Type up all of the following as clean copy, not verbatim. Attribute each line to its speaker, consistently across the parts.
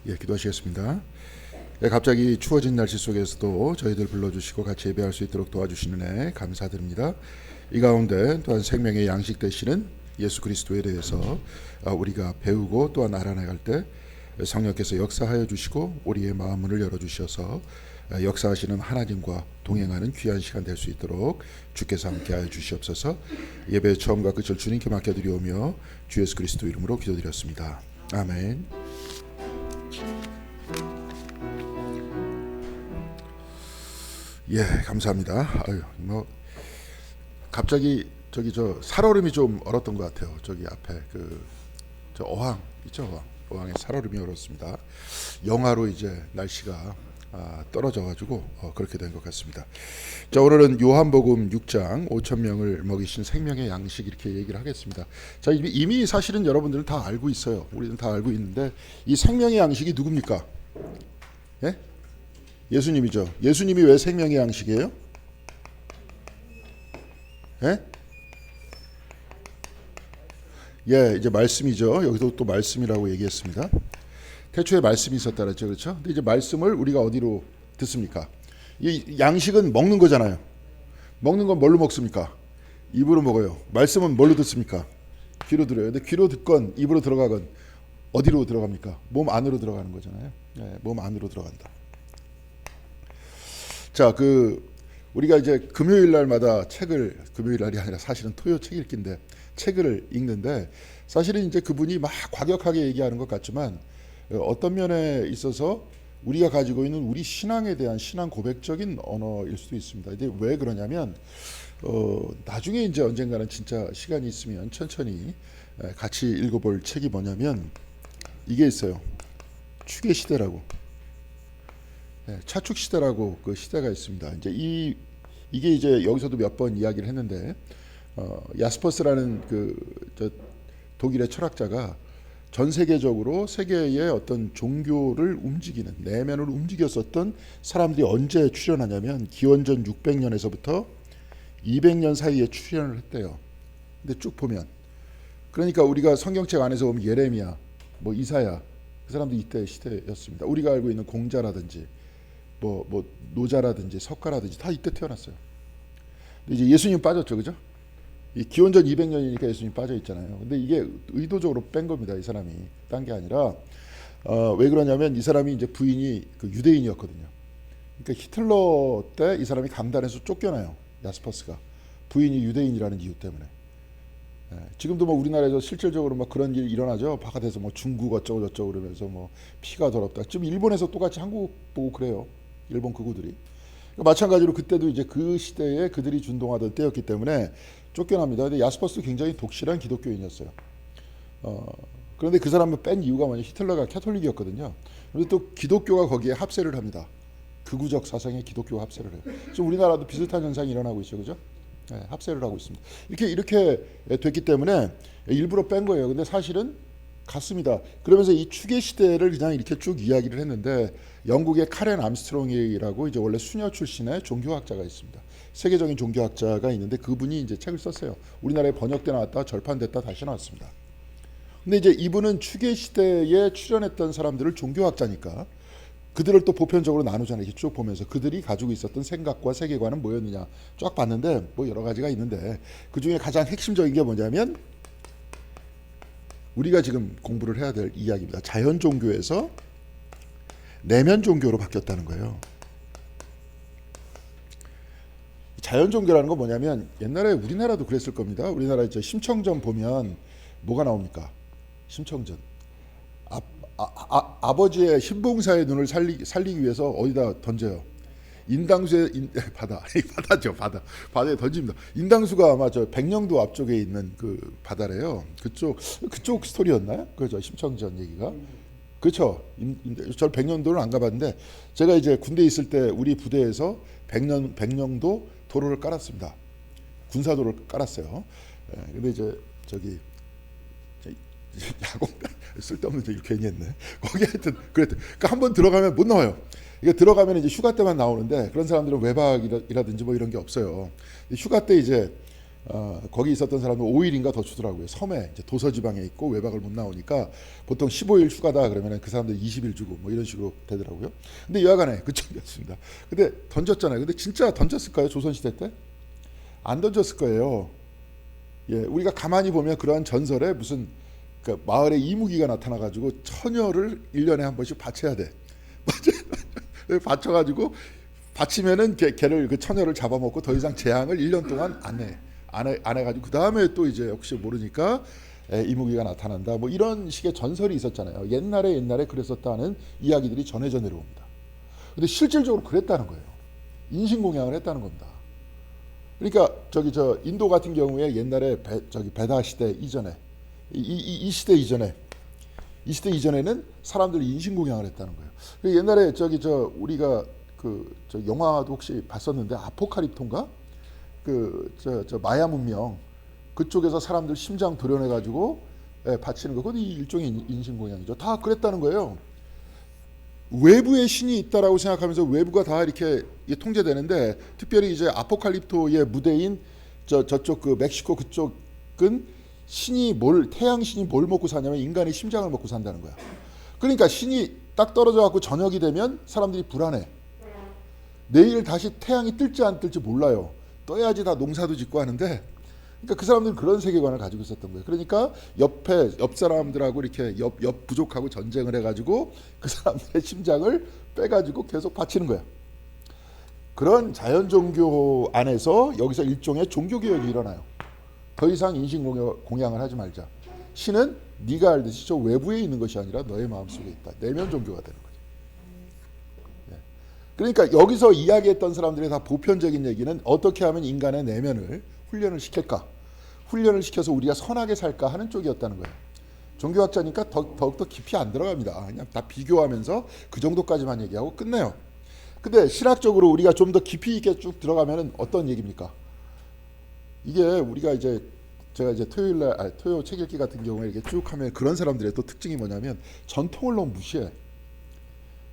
Speaker 1: 기도하시겠습니다. 갑자기 추워진 날씨 속에서도 저희들 불러주시고 같이 예배할 수 있도록 도와주시는 애 감사드립니다. 이 가운데 또한 생명의 양식 되시는 예수 그리스도에 대해서 우리가 배우고 또한 알아나갈 때 성령께서 역사하여 주시고 우리의 마음 문을 열어주셔서 역사하시는 하나님과 동행하는 귀한 시간 될 수 있도록 주께서 함께하여 주시옵소서. 예배의 처음과 끝을 주님께 맡겨드리오며 주 예수 그리스도 이름으로 기도드렸습니다. 아멘. 감사합니다. 갑자기 저 살얼음이 좀 얼었던 것 같아요. 저기 앞에 저 어항 있죠? 어항에 살얼음이 얼었습니다. 영하로 이제 날씨가 떨어져가지고 그렇게 된 것 같습니다. 자, 오늘은 요한복음 6장 5천 명을 먹이신 생명의 양식 이렇게 얘기를 하겠습니다. 자, 이미 사실은 여러분들은 다 알고 있어요. 우리는 다 알고 있는데 이 생명의 양식이 누굽니까? 예? 예수님이죠. 예수님이 왜 생명의 양식이에요? 이제 말씀이죠. 여기서 또 말씀이라고 얘기했습니다. 태초에 말씀이 있었다 그랬죠. 그렇죠? 근데 이제 말씀을 우리가 어디로 듣습니까? 이 양식은 먹는 거잖아요. 먹는 건 뭘로 먹습니까? 입으로 먹어요. 말씀은 뭘로 듣습니까? 귀로 들어요. 근데 귀로 듣건 입으로 들어가건 어디로 들어갑니까? 몸 안으로 들어가는 거잖아요. 몸 안으로 들어간다. 자, 우리가 이제 금요일 날마다 금요일 날이 아니라 사실은 토요 책 읽기인데 책을 읽는데 사실은 이제 그분이 막 과격하게 얘기하는 것 같지만 어떤 면에 있어서 우리가 가지고 있는 우리 신앙에 대한 신앙 고백적인 언어일 수도 있습니다. 근데 왜 그러냐면 나중에 이제 언젠가는 진짜 시간이 있으면 천천히 같이 읽어볼 책이 뭐냐면 이게 있어요. 추계 시대라고. 차축 시대라고 그 시대가 있습니다. 이제 이게 이제 여기서도 몇 번 이야기를 했는데 야스퍼스라는 저 독일의 철학자가 전 세계적으로 세계의 어떤 종교를 움직이는 내면을 움직였었던 사람들이 언제 출현하냐면 기원전 600년에서부터 200년 사이에 출현을 했대요. 근데 쭉 보면 그러니까 우리가 성경책 안에서 보면 예레미야, 이사야 그 사람도 이때 시대였습니다. 우리가 알고 있는 공자라든지 노자라든지 석가라든지 다 이때 태어났어요. 근데 이제 예수님 빠졌죠, 그죠? 이 기원전 200년이니까 예수님 빠져 있잖아요. 근데 이게 의도적으로 뺀 겁니다. 이 사람이 딴 게 아니라 왜 그러냐면 이 사람이 이제 부인이 유대인이었거든요. 그러니까 히틀러 때 이 사람이 강단에서 쫓겨나요. 야스퍼스가 부인이 유대인이라는 이유 때문에. 지금도 우리나라에서 실질적으로 그런 일이 일어나죠. 바깥에서 중국 어쩌고 저쩌고 그러면서 피가 더럽다. 지금 일본에서 똑같이 한국 보고 그래요. 일본 극우들이. 마찬가지로 그때도 이제 그 시대에 그들이 준동하던 때였기 때문에 쫓겨납니다. 근데 야스퍼스도 굉장히 독실한 기독교인이었어요. 그런데 그 사람을 뺀 이유가 뭐냐? 히틀러가 캐톨릭이었거든요. 그런데 또 기독교가 거기에 합세를 합니다. 극우적 사상에 기독교가 합세를 해요. 지금 우리나라도 비슷한 현상이 일어나고 있죠, 그죠? 합세를 하고 있습니다. 이렇게 됐기 때문에 일부러 뺀 거예요. 근데 사실은 같습니다. 그러면서 이 추계 시대를 그냥 이렇게 쭉 이야기를 했는데 영국의 카렌 암스트롱이라고 이제 원래 수녀 출신의 종교학자가 있습니다. 세계적인 종교학자가 있는데 그분이 이제 책을 썼어요. 우리나라에 번역돼 나왔다 절판됐다 다시 나왔습니다. 근데 이제 이분은 추계 시대에 출연했던 사람들을 종교학자니까 그들을 또 보편적으로 나누잖아요. 이렇게 쭉 보면서 그들이 가지고 있었던 생각과 세계관은 뭐였느냐 쫙 봤는데 여러 가지가 있는데 그 중에 가장 핵심적인 게 뭐냐면 우리가 지금 공부를 해야 될 이야기입니다. 자연 종교에서 내면 종교로 바뀌었다는 거예요. 자연 종교라는 건 뭐냐면 옛날에 우리나라도 그랬을 겁니다. 우리나라 이제 심청전 보면 뭐가 나옵니까? 심청전. 아버지의 신봉사의 눈을 살리기 위해서 어디다 던져요? 인당수에 바다죠. 바다에 던집니다. 인당수가 아마 저 백령도 앞쪽에 있는 그 바다래요. 그쪽 스토리였나요? 그죠? 심청전 얘기가. 그렇죠. 저 백령도를 안 가봤는데 제가 이제 군대에 있을 때 우리 부대에서 백령도 도로를 깔았습니다. 군사도로를 깔았어요. 근데 이제 야공 쓸데없는 얘기 괜히 했네. 거기 하여튼 그랬대. 그러니까 한번 들어가면 못 나와요. 이게 들어가면 이제 휴가 때만 나오는데 그런 사람들은 외박이라든지 이런 게 없어요. 휴가 때 이제 거기 있었던 사람은 5일인가 더 주더라고요. 섬에 이제 도서 지방에 있고 외박을 못 나오니까 보통 15일 휴가다 그러면 그 사람들 20일 주고 뭐 이런 식으로 되더라고요. 근데 여하간에 그쪽이었습니다. 근데 던졌잖아요. 근데 진짜 던졌을까요? 조선시대 때? 안 던졌을 거예요. 예, 우리가 가만히 보면 그러한 전설에 무슨 그 마을에 이무기가 나타나가지고 처녀를 1년에 한 번씩 바쳐야 돼. 바쳐가지고 바치면은 걔를 그 처녀를 잡아먹고 더 이상 재앙을 1년 동안 안 해가지고 그 다음에 또 이제 혹시 모르니까 이무기가 나타난다. 뭐 이런 식의 전설이 있었잖아요. 옛날에 그랬었다는 이야기들이 전해져 내려옵니다. 근데 실질적으로 그랬다는 거예요. 인신공양을 했다는 겁니다. 그러니까 저 인도 같은 경우에 옛날에 베다 시대 이전에 이 시대 이전에는 사람들이 인신공양을 했다는 거예요. 옛날에 우리가 저 영화도 혹시 봤었는데 아포칼립토인가? 마야 문명 그쪽에서 사람들 심장 도려내 가지고 바치는 거, 그것도 일종의 인신공양이죠. 다 그랬다는 거예요. 외부에 신이 있다라고 생각하면서 외부가 다 이렇게 통제되는데, 특별히 이제 아포칼립토의 무대인 저쪽 그 멕시코 그쪽은 태양 신이 뭘 먹고 사냐면 인간의 심장을 먹고 산다는 거야. 그러니까 신이 딱 떨어져 갖고 저녁이 되면 사람들이 불안해. 내일 다시 태양이 뜰지 안 뜰지 몰라요. 떠야지 다 농사도 짓고 하는데, 그러니까 그 사람들은 그런 세계관을 가지고 있었던 거예요. 그러니까 옆 사람들하고 이렇게 옆 부족하고 전쟁을 해가지고 그 사람들의 심장을 빼가지고 계속 바치는 거야. 그런 자연 종교 안에서 여기서 일종의 종교 개혁이 일어나요. 더 이상 인신 공양을 하지 말자. 신은 네가 알듯이 저 외부에 있는 것이 아니라 너의 마음속에 있다. 내면 종교가 되는 거죠. 그러니까 여기서 이야기했던 사람들의 다 보편적인 얘기는 어떻게 하면 인간의 내면을 훈련을 시킬까? 훈련을 시켜서 우리가 선하게 살까 하는 쪽이었다는 거예요. 종교학자니까 더욱더 깊이 안 들어갑니다. 그냥 다 비교하면서 그 정도까지만 얘기하고 끝내요. 근데 신학적으로 우리가 좀 더 깊이 있게 쭉 들어가면 어떤 얘기입니까? 이게 우리가 제가 이제 토요 책 읽기 같은 경우에 이렇게 쭉 하면 그런 사람들의 또 특징이 뭐냐면 전통을 너무 무시해.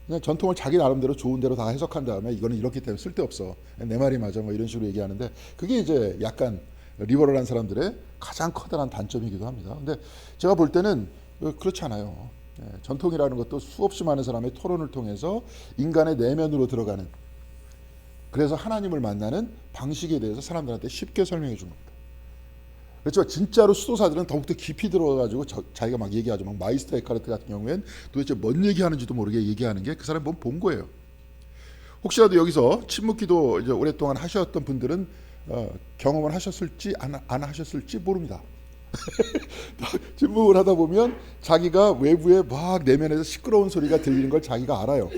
Speaker 1: 그냥 전통을 자기 나름대로 좋은 대로 다 해석한 다음에 이거는 이렇기 때문에 쓸데없어. 내 말이 맞아. 뭐 이런 식으로 얘기하는데 그게 이제 약간 리버럴한 사람들의 가장 커다란 단점이기도 합니다. 근데 제가 볼 때는 그렇지 않아요. 전통이라는 것도 수없이 많은 사람의 토론을 통해서 인간의 내면으로 들어가는, 그래서 하나님을 만나는 방식에 대해서 사람들한테 쉽게 설명해 준 겁니다. 그렇죠. 진짜로 수도사들은 더욱더 깊이 들어가가지고 자기가 막 얘기하죠. 막 마이스터 에카르트 같은 경우엔 도대체 뭔 얘기하는지도 모르게 얘기하는 게 그 사람이 뭔 본 거예요. 혹시라도 여기서 침묵기도 이제 오랫동안 하셨던 분들은 경험을 하셨을지 안 하셨을지 모릅니다. 침묵을 하다 보면 자기가 외부에 막 내면에서 시끄러운 소리가 들리는 걸 자기가 알아요.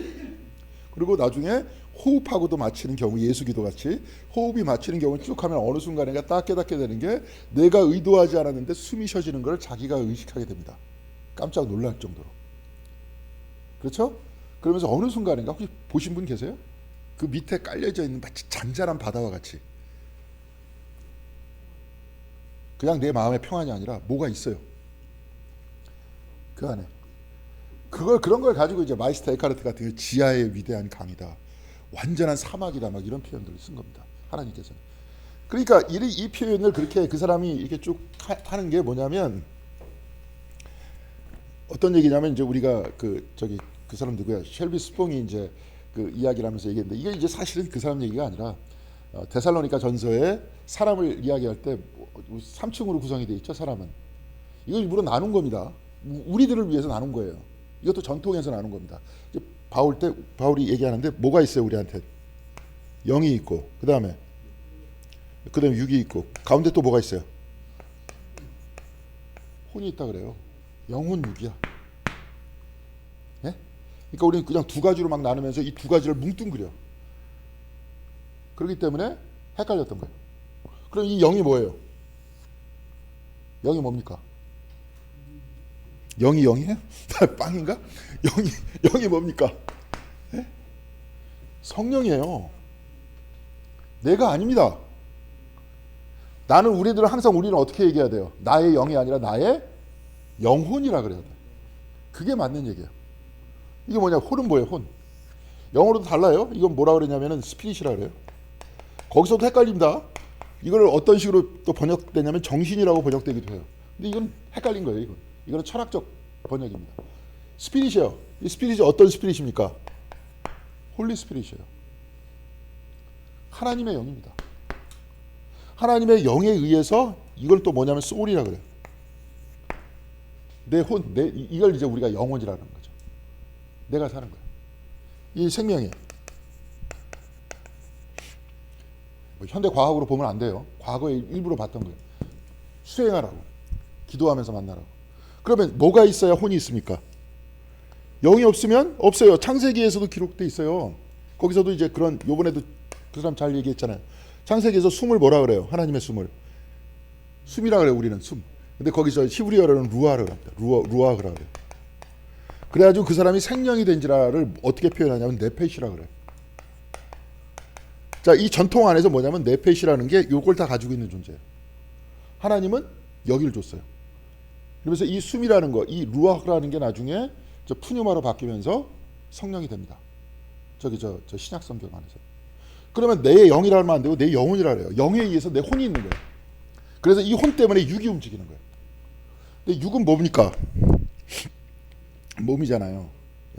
Speaker 1: 그리고 나중에 호흡하고도 맞히는 경우, 예수기도 같이 호흡이 맞히는 경우 쭉 하면 어느 순간에 딱 깨닫게 되는 게 내가 의도하지 않았는데 숨이 쉬어지는 걸 자기가 의식하게 됩니다. 깜짝 놀랄 정도로. 그렇죠? 그러면서 어느 순간인가 혹시 보신 분 계세요? 그 밑에 깔려져 있는 마치 잔잔한 바다와 같이 그냥 내 마음의 평안이 아니라 뭐가 있어요. 그 안에. 그런 걸 가지고 이제 마이스터 에카르트 같은 게 지하의 위대한 강이다. 완전한 사막이다. 막 이런 표현들을 쓴 겁니다. 하나님께서는. 그러니까 이 표현을 그렇게 그 사람이 이렇게 쭉 하는 게 뭐냐면 어떤 얘기냐면 이제 우리가 그 사람 누구야? 셸비 스퐁이 이제 그 이야기를 하면서 얘기했는데 이게 이제 사실은 그 사람 얘기가 아니라 데살로니가 전서에 사람을 이야기할 때 3층으로 구성이 돼 있죠. 사람은. 이걸 일부러 나눈 겁니다. 우리들을 위해서 나눈 거예요. 이것도 전통에서 나눈 겁니다. 바울이 얘기하는데 뭐가 있어요 우리한테? 영이 있고 그 다음에 육이 있고 가운데 또 뭐가 있어요? 혼이 있다 그래요. 영혼 육이야. 예? 그러니까 우리는 그냥 두 가지로 막 나누면서 이 두 가지를 뭉뚱그려. 그렇기 때문에 헷갈렸던 거예요. 그럼 이 영이 뭐예요? 영이 뭡니까? 영이에요? 빵인가? 영이 뭡니까? 네? 성령이에요. 내가 아닙니다. 우리는 어떻게 얘기해야 돼요? 나의 영이 아니라 나의 영혼이라 그래야 돼. 그게 맞는 얘기예요. 이게 뭐냐? 혼은 뭐예요? 혼. 영어로도 달라요. 이건 뭐라 그러냐면은 스피릿이라 그래요. 거기서도 헷갈립니다. 이걸 어떤 식으로 또 번역되냐면 정신이라고 번역되기도 해요. 근데 이건 헷갈린 거예요. 이거는 철학적 번역입니다. 스피릿이에요. 이 스피릿이 어떤 스피릿입니까? 홀리 스피릿이에요. 하나님의 영입니다. 하나님의 영에 의해서 이걸 또 뭐냐면 소울이라 그래요. 이걸 이제 우리가 영혼이라는 거죠. 내가 사는 거예요. 이 생명이에요. 현대 과학으로 보면 안 돼요. 과거에 일부러 봤던 거예요. 수행하라고. 기도하면서 만나라고. 그러면 뭐가 있어야 혼이 있습니까? 영이 없으면 없어요. 창세기에서도 기록돼 있어요. 거기서도 이제 그런, 요번에도 그 사람 잘 얘기했잖아요. 창세기에서 숨을 뭐라 그래요? 하나님의 숨을. 숨이라 그래요. 우리는 숨. 근데 거기서 히브리어로는 루아를 합니다. 루아흐라 그래요. 그래가지고 그 사람이 생명이 된지라를 어떻게 표현하냐면 네페시라 그래요. 자, 이 전통 안에서 뭐냐면 네페시라는 게 요걸 다 가지고 있는 존재예요. 하나님은 여기를 줬어요. 그러면서 이 숨이라는 거, 이 루아흐라는 게 나중에 저 푸뉴마로 바뀌면서 성령이 됩니다. 저 신약 성경 안에서. 그러면 내 영이라 하면 안 되고 내 영혼이라 그래요. 영에 의해서 내 혼이 있는 거예요. 그래서 이 혼 때문에 육이 움직이는 거예요. 근데 육은 뭡니까? 몸이잖아요.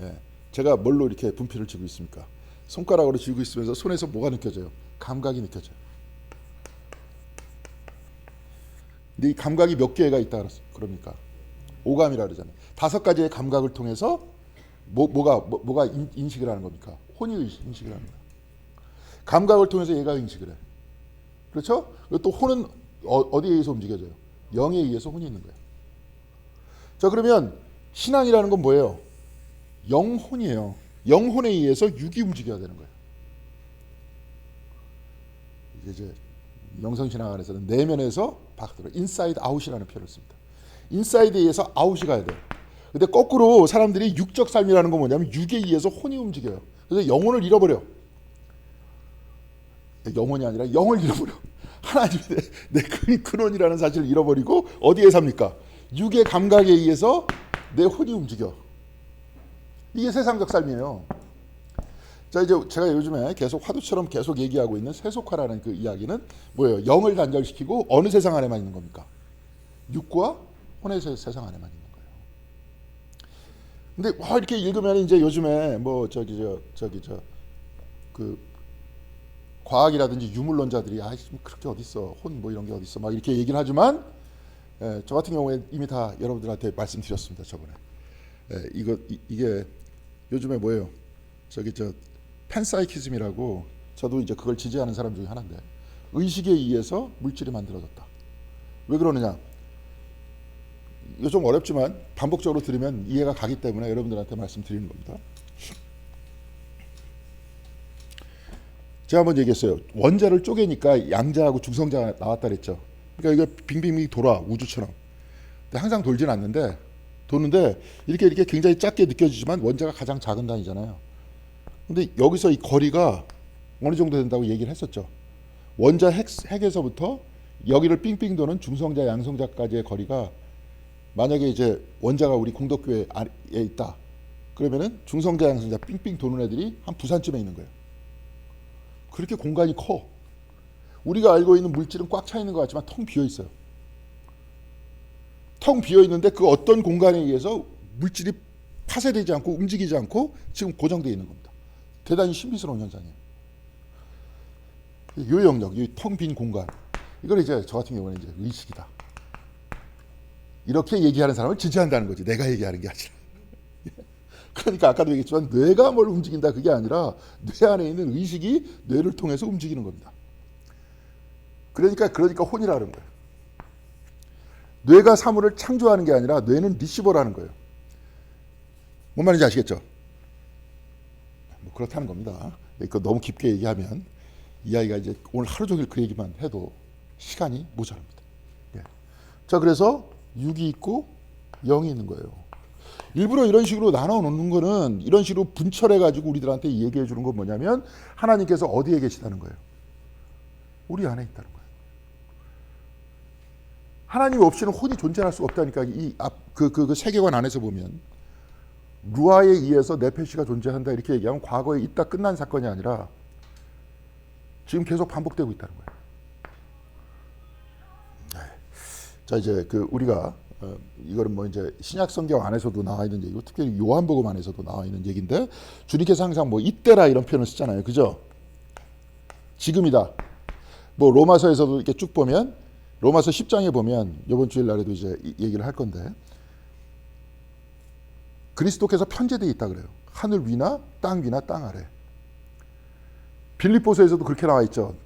Speaker 1: 예. 제가 뭘로 이렇게 분필을 쥐고 있습니까? 손가락으로 쥐고 있으면서 손에서 뭐가 느껴져요? 감각이 느껴져요. 근데 이 감각이 몇 개가 있다 그럽니까? 오감이라 그러잖아요. 5가지의 감각을 통해서 뭐가 인식을 하는 겁니까? 혼이 인식을 하는 거예요. 감각을 통해서 얘가 인식을 해. 그렇죠? 또 혼은 어디에 의해서 움직여져요? 영에 의해서 혼이 있는 거예요. 자, 그러면 신앙이라는 건 뭐예요? 영혼이에요. 영혼에 의해서 육이 움직여야 되는 거예요. 이제 영성신학 안에서는 내면에서 바깥으로 인사이드 아웃이라는 표현을 씁니다. 인사이드에 의해서 아웃이 가야 돼요. 근데 거꾸로 사람들이 육적 삶이라는 건 뭐냐면 육에 의해서 혼이 움직여요. 그래서 영혼을 잃어버려. 영혼이 아니라 영을 잃어버려. 하나님의 내 근원이라는 사실을 잃어버리고 어디에 삽니까? 육의 감각에 의해서 내 혼이 움직여. 이게 세상적 삶이에요. 자, 이제 제가 요즘에 계속 화두처럼 계속 얘기하고 있는 세속화라는 그 이야기는 뭐예요? 영을 단절시키고 어느 세상 안에만 있는 겁니까? 육과 혼의 세상 안에만 있는 거예요. 근데 이렇게 읽으면 이제 요즘에 뭐 그 과학이라든지 유물론자들이 그렇게 어딨어, 혼 뭐 이런 게 어딨어 막 이렇게 얘기를 하지만, 저 같은 경우에 이미 다 여러분들한테 말씀드렸습니다 저번에. 이게 요즘에 뭐예요? 팬사이키즘이라고, 저도 이제 그걸 지지하는 사람 중에 하나인데, 의식에 의해서 물질이 만들어졌다. 왜 그러느냐? 이거 좀 어렵지만 반복적으로 들으면 이해가 가기 때문에 여러분들한테 말씀드리는 겁니다. 제가 한번 얘기했어요. 원자를 쪼개니까 양자하고 중성자가 나왔다 그랬죠. 그러니까 이거 빙빙빙 돌아, 우주처럼. 근데 항상 돌진 않는데, 도는데 이렇게 굉장히 작게 느껴지지만 원자가 가장 작은 단위잖아요. 근데 여기서 이 거리가 어느 정도 된다고 얘기를 했었죠. 원자 핵에서부터 여기를 빙빙 도는 중성자, 양성자까지의 거리가, 만약에 이제 원자가 우리 공덕교회에 있다. 그러면은 중성자, 양성자 빙빙 도는 애들이 한 부산쯤에 있는 거예요. 그렇게 공간이 커. 우리가 알고 있는 물질은 꽉 차 있는 것 같지만 텅 비어 있어요. 텅 비어 있는데 그 어떤 공간에 의해서 물질이 파쇄되지 않고 움직이지 않고 지금 고정되어 있는 겁니다. 대단히 신비스러운 현상이에요. 요 영역, 이 텅 빈 공간, 이걸 이제 저 같은 경우는 이제 의식이다. 이렇게 얘기하는 사람을 지지한다는 거지. 내가 얘기하는 게 아니라. 그러니까 아까도 얘기했지만 뇌가 뭘 움직인다 그게 아니라 뇌 안에 있는 의식이 뇌를 통해서 움직이는 겁니다. 그러니까 혼이라는 거예요. 뇌가 사물을 창조하는 게 아니라 뇌는 리시버라는 거예요. 뭔 말인지 아시겠죠? 뭐 그렇다는 겁니다. 이거 너무 깊게 얘기하면 이 아이가 이제 오늘 하루 종일 그 얘기만 해도 시간이 모자랍니다. 예. 자, 그래서 육이 있고 영이 있는 거예요. 일부러 이런 식으로 나눠 놓는 거는, 이런 식으로 분철해 가지고 우리들한테 얘기해 주는 건 뭐냐면 하나님께서 어디에 계시다는 거예요. 우리 안에 있다는 거예요. 하나님 없이는 혼이 존재할 수 없다니까. 그 세계관 안에서 보면 루아에 의해서 네페시가 존재한다 이렇게 얘기하면 과거에 있다 끝난 사건이 아니라 지금 계속 반복되고 있다는 거예요. 자 이제 그 우리가 이거는 뭐 이제 신약 성경 안에서도 나와 있는 얘기고 특별히 요한복음 안에서도 나와 있는 얘기인데 주님께서 항상 뭐 이때라 이런 표현을 쓰잖아요, 그죠? 지금이다. 뭐 로마서에서도 이렇게 쭉 보면 로마서 10장에 보면 이번 주일 날에도 이제 얘기를 할 건데 그리스도께서 편재되어 있다 그래요. 하늘 위나 땅 위나 땅 아래. 빌립보서에서도 그렇게 나와 있죠.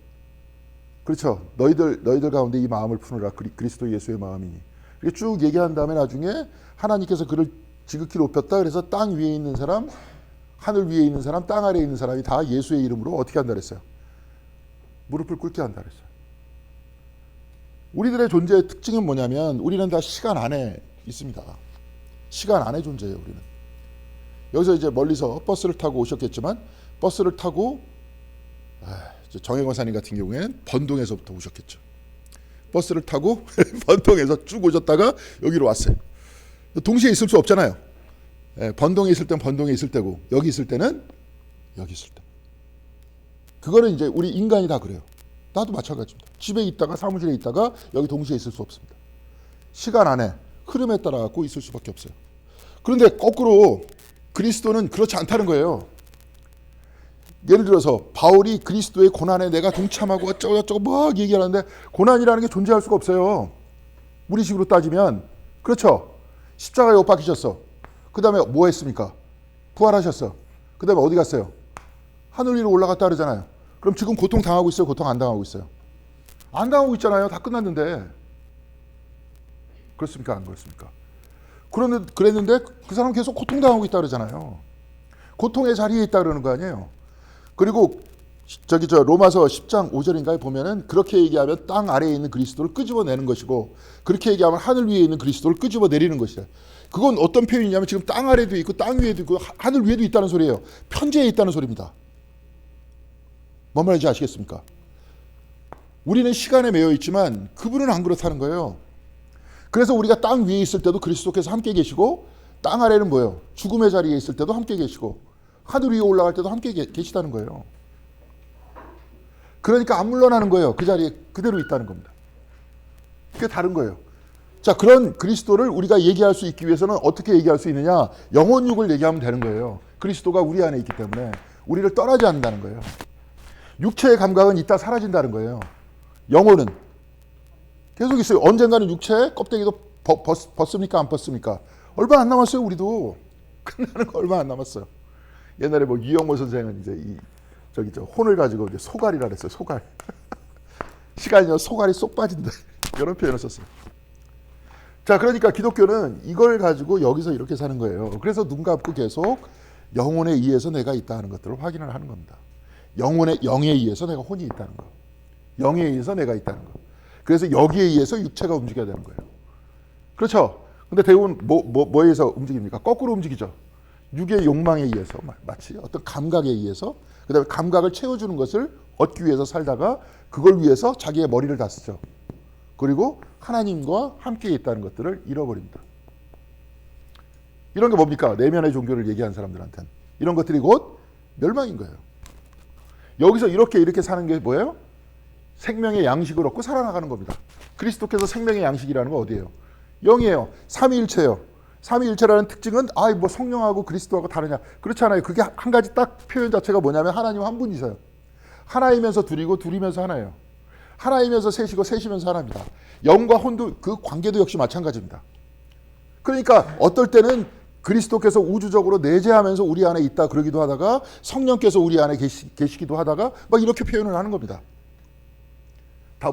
Speaker 1: 그렇죠. 너희들 가운데 이 마음을 푸느라 그리스도 예수의 마음이니. 이렇게 쭉 얘기한 다음에 나중에 하나님께서 그를 지극히 높였다. 그래서 땅 위에 있는 사람, 하늘 위에 있는 사람, 땅 아래에 있는 사람이 다 예수의 이름으로 어떻게 한다 그랬어요? 무릎을 꿇게 한다 그랬어요. 우리들의 존재의 특징은 뭐냐면 우리는 다 시간 안에 있습니다. 시간 안에 존재해요, 우리는. 여기서 이제 멀리서 버스를 타고 오셨겠지만 버스를 타고 정혜 권사님 같은 경우에는 번동에서부터 오셨겠죠. 버스를 타고 번동에서 쭉 오셨다가 여기로 왔어요. 동시에 있을 수 없잖아요. 번동에 있을 때는 번동에 있을 때고 여기 있을 때는 여기 있을 때. 그거는 이제 우리 인간이 다 그래요. 나도 마찬가지입니다. 집에 있다가 사무실에 있다가 여기 동시에 있을 수 없습니다. 시간 안에 흐름에 따라 갖고 있을 수밖에 없어요. 그런데 거꾸로 그리스도는 그렇지 않다는 거예요. 예를 들어서 바울이 그리스도의 고난에 내가 동참하고 어쩌고 막 얘기하는데 고난이라는 게 존재할 수가 없어요. 우리식으로 따지면 그렇죠. 십자가에 못 박히셨어. 그 다음에 뭐 했습니까? 부활하셨어. 그 다음에 어디 갔어요? 하늘 위로 올라갔다 그러잖아요. 그럼 지금 고통 당하고 있어요? 고통 안 당하고 있어요? 안 당하고 있잖아요. 다 끝났는데. 그렇습니까? 안 그렇습니까? 그랬는데 그 사람 계속 고통 당하고 있다 그러잖아요. 고통의 자리에 있다 그러는 거 아니에요. 그리고 로마서 10장 5절인가에 보면은 그렇게 얘기하면 땅 아래에 있는 그리스도를 끄집어내는 것이고 그렇게 얘기하면 하늘 위에 있는 그리스도를 끄집어내리는 것이다. 그건 어떤 표현이냐면 지금 땅 아래도 있고 땅 위에도 있고 하늘 위에도 있다는 소리예요. 편재에 있다는 소리입니다. 뭔 말인지 아시겠습니까? 우리는 시간에 매여 있지만 그분은 안 그렇다는 거예요. 그래서 우리가 땅 위에 있을 때도 그리스도께서 함께 계시고 땅 아래는 뭐예요? 죽음의 자리에 있을 때도 함께 계시고 하늘 위에 올라갈 때도 함께 계시다는 거예요. 그러니까 안 물러나는 거예요. 그 자리에 그대로 있다는 겁니다. 그게 다른 거예요. 자, 그런 그리스도를 우리가 얘기할 수 있기 위해서는 어떻게 얘기할 수 있느냐? 영혼육을 얘기하면 되는 거예요. 그리스도가 우리 안에 있기 때문에 우리를 떠나지 않는다는 거예요. 육체의 감각은 이따 사라진다는 거예요. 영혼은 계속 있어요. 언젠가는 육체의 껍데기도 벗습니까? 안 벗습니까? 얼마 안 남았어요. 우리도 끝나는 거 얼마 안 남았어요. 옛날에 뭐 유영모 선생은 이제 혼을 가지고 이제 소갈이라 그랬어요. 소갈. 시간이면 소갈이 쏙 빠진다. 이런 표현을 썼어요. 자, 그러니까 기독교는 이걸 가지고 여기서 이렇게 사는 거예요. 그래서 눈 감고 계속 영혼에 의해서 내가 있다 하는 것들을 확인을 하는 겁니다. 영에 의해서 내가 혼이 있다는 거. 영에 의해서 내가 있다는 거. 그래서 여기에 의해서 육체가 움직여야 되는 거예요. 그렇죠? 근데 대부분 뭐에 의해서 움직입니까? 거꾸로 움직이죠. 육의 욕망에 의해서 마치 어떤 감각에 의해서 그다음에 감각을 채워주는 것을 얻기 위해서 살다가 그걸 위해서 자기의 머리를 다 쓰죠. 그리고 하나님과 함께 있다는 것들을 잃어버립니다. 이런 게 뭡니까? 내면의 종교를 얘기하는 사람들한테는 이런 것들이 곧 멸망인 거예요. 여기서 이렇게 사는 게 뭐예요? 생명의 양식을 얻고 살아나가는 겁니다. 그리스도께서 생명의 양식이라는 건 어디예요? 영이에요. 삼위일체예요. 삼위일체라는 특징은 뭐 성령하고 그리스도하고 다르냐? 그렇지 않아요. 그게 한 가지 딱 표현 자체가 뭐냐면 하나님 한 분이세요. 하나이면서 둘이고 둘이면서 하나예요. 하나이면서 셋이고 셋이면서 하나입니다. 영과 혼도 그 관계도 역시 마찬가지입니다. 그러니까 어떨 때는 그리스도께서 우주적으로 내재하면서 우리 안에 있다 그러기도 하다가 성령께서 우리 안에 계시기도 하다가 막 이렇게 표현을 하는 겁니다. 다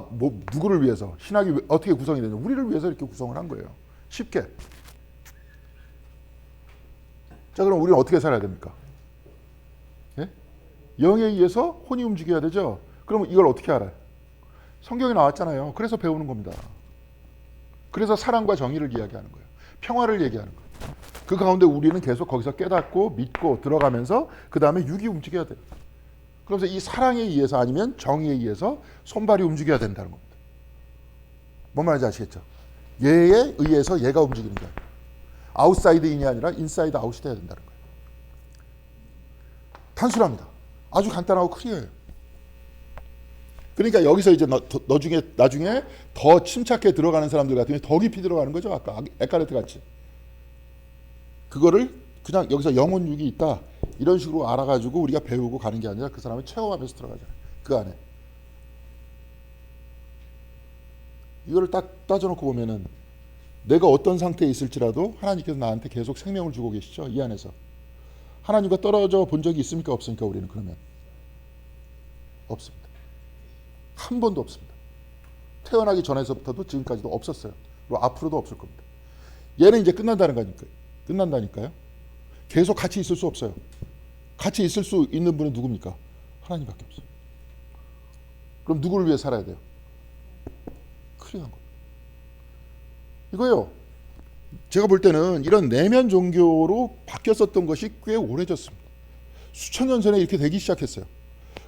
Speaker 1: 누구를 위해서? 신학이 어떻게 구성이 되냐? 우리를 위해서 이렇게 구성을 한 거예요. 쉽게. 자, 그럼 우리는 어떻게 살아야 됩니까? 예? 영에 의해서 혼이 움직여야 되죠? 그럼 이걸 어떻게 알아요? 성경에 나왔잖아요. 그래서 배우는 겁니다. 그래서 사랑과 정의를 이야기하는 거예요. 평화를 얘기하는 거예요. 그 가운데 우리는 계속 거기서 깨닫고 믿고 들어가면서 그 다음에 육이 움직여야 돼요. 그래서 이 사랑에 의해서 아니면 정의에 의해서 손발이 움직여야 된다는 겁니다. 뭔 말인지 아시겠죠? 얘에 의해서 얘가 움직이는 거예요. 아웃사이드 인이 아니라 인사이드 아웃이 돼야 된다는 거예요. 단순합니다. 아주 간단하고 클리어해요. 그러니까 여기서 이제 나중에 더 침착해 들어가는 사람들 같은 경우에 더 깊이 들어가는 거죠. 아까 에카르트 같이. 그거를 그냥 여기서 영혼육이 있다 이런 식으로 알아가지고 우리가 배우고 가는 게 아니라 그 사람을 체험하면서 들어가잖아요. 그 안에. 이거를 딱 따져놓고 보면은 내가 어떤 상태에 있을지라도 하나님께서 나한테 계속 생명을 주고 계시죠. 이 안에서. 하나님과 떨어져 본 적이 있습니까? 없습니까? 우리는 그러면. 없습니다. 한 번도 없습니다. 태어나기 전에서부터도 지금까지도 없었어요. 그리고 앞으로도 없을 겁니다. 얘는 이제 끝난다는 거니까요. 끝난다니까요. 계속 같이 있을 수 없어요. 같이 있을 수 있는 분은 누굽니까? 하나님밖에 없어요. 그럼 누구를 위해 살아야 돼요? 클릭한 겁니다. 이거요. 제가 볼 때는 이런 내면 종교로 바뀌었었던 것이 꽤 오래졌습니다. 수천 년 전에 이렇게 되기 시작했어요.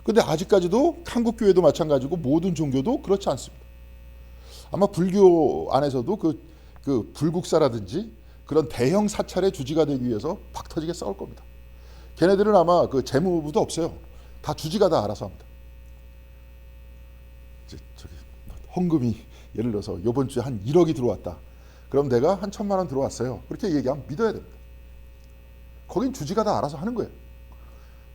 Speaker 1: 근데 아직까지도 한국 교회도 마찬가지고 모든 종교도 그렇지 않습니다. 아마 불교 안에서도 그 불국사라든지 그런 대형 사찰의 주지가 되기 위해서 박터지게 싸울 겁니다. 걔네들은 아마 그 재무부도 없어요. 다 주지가 다 알아서 합니다. 저기 헌금이 예를 들어서 이번 주에 한 1억이 들어왔다. 그럼 내가 한 1,000만 원 들어왔어요. 그렇게 얘기하면 믿어야 됩니다. 거긴 주지가 다 알아서 하는 거예요.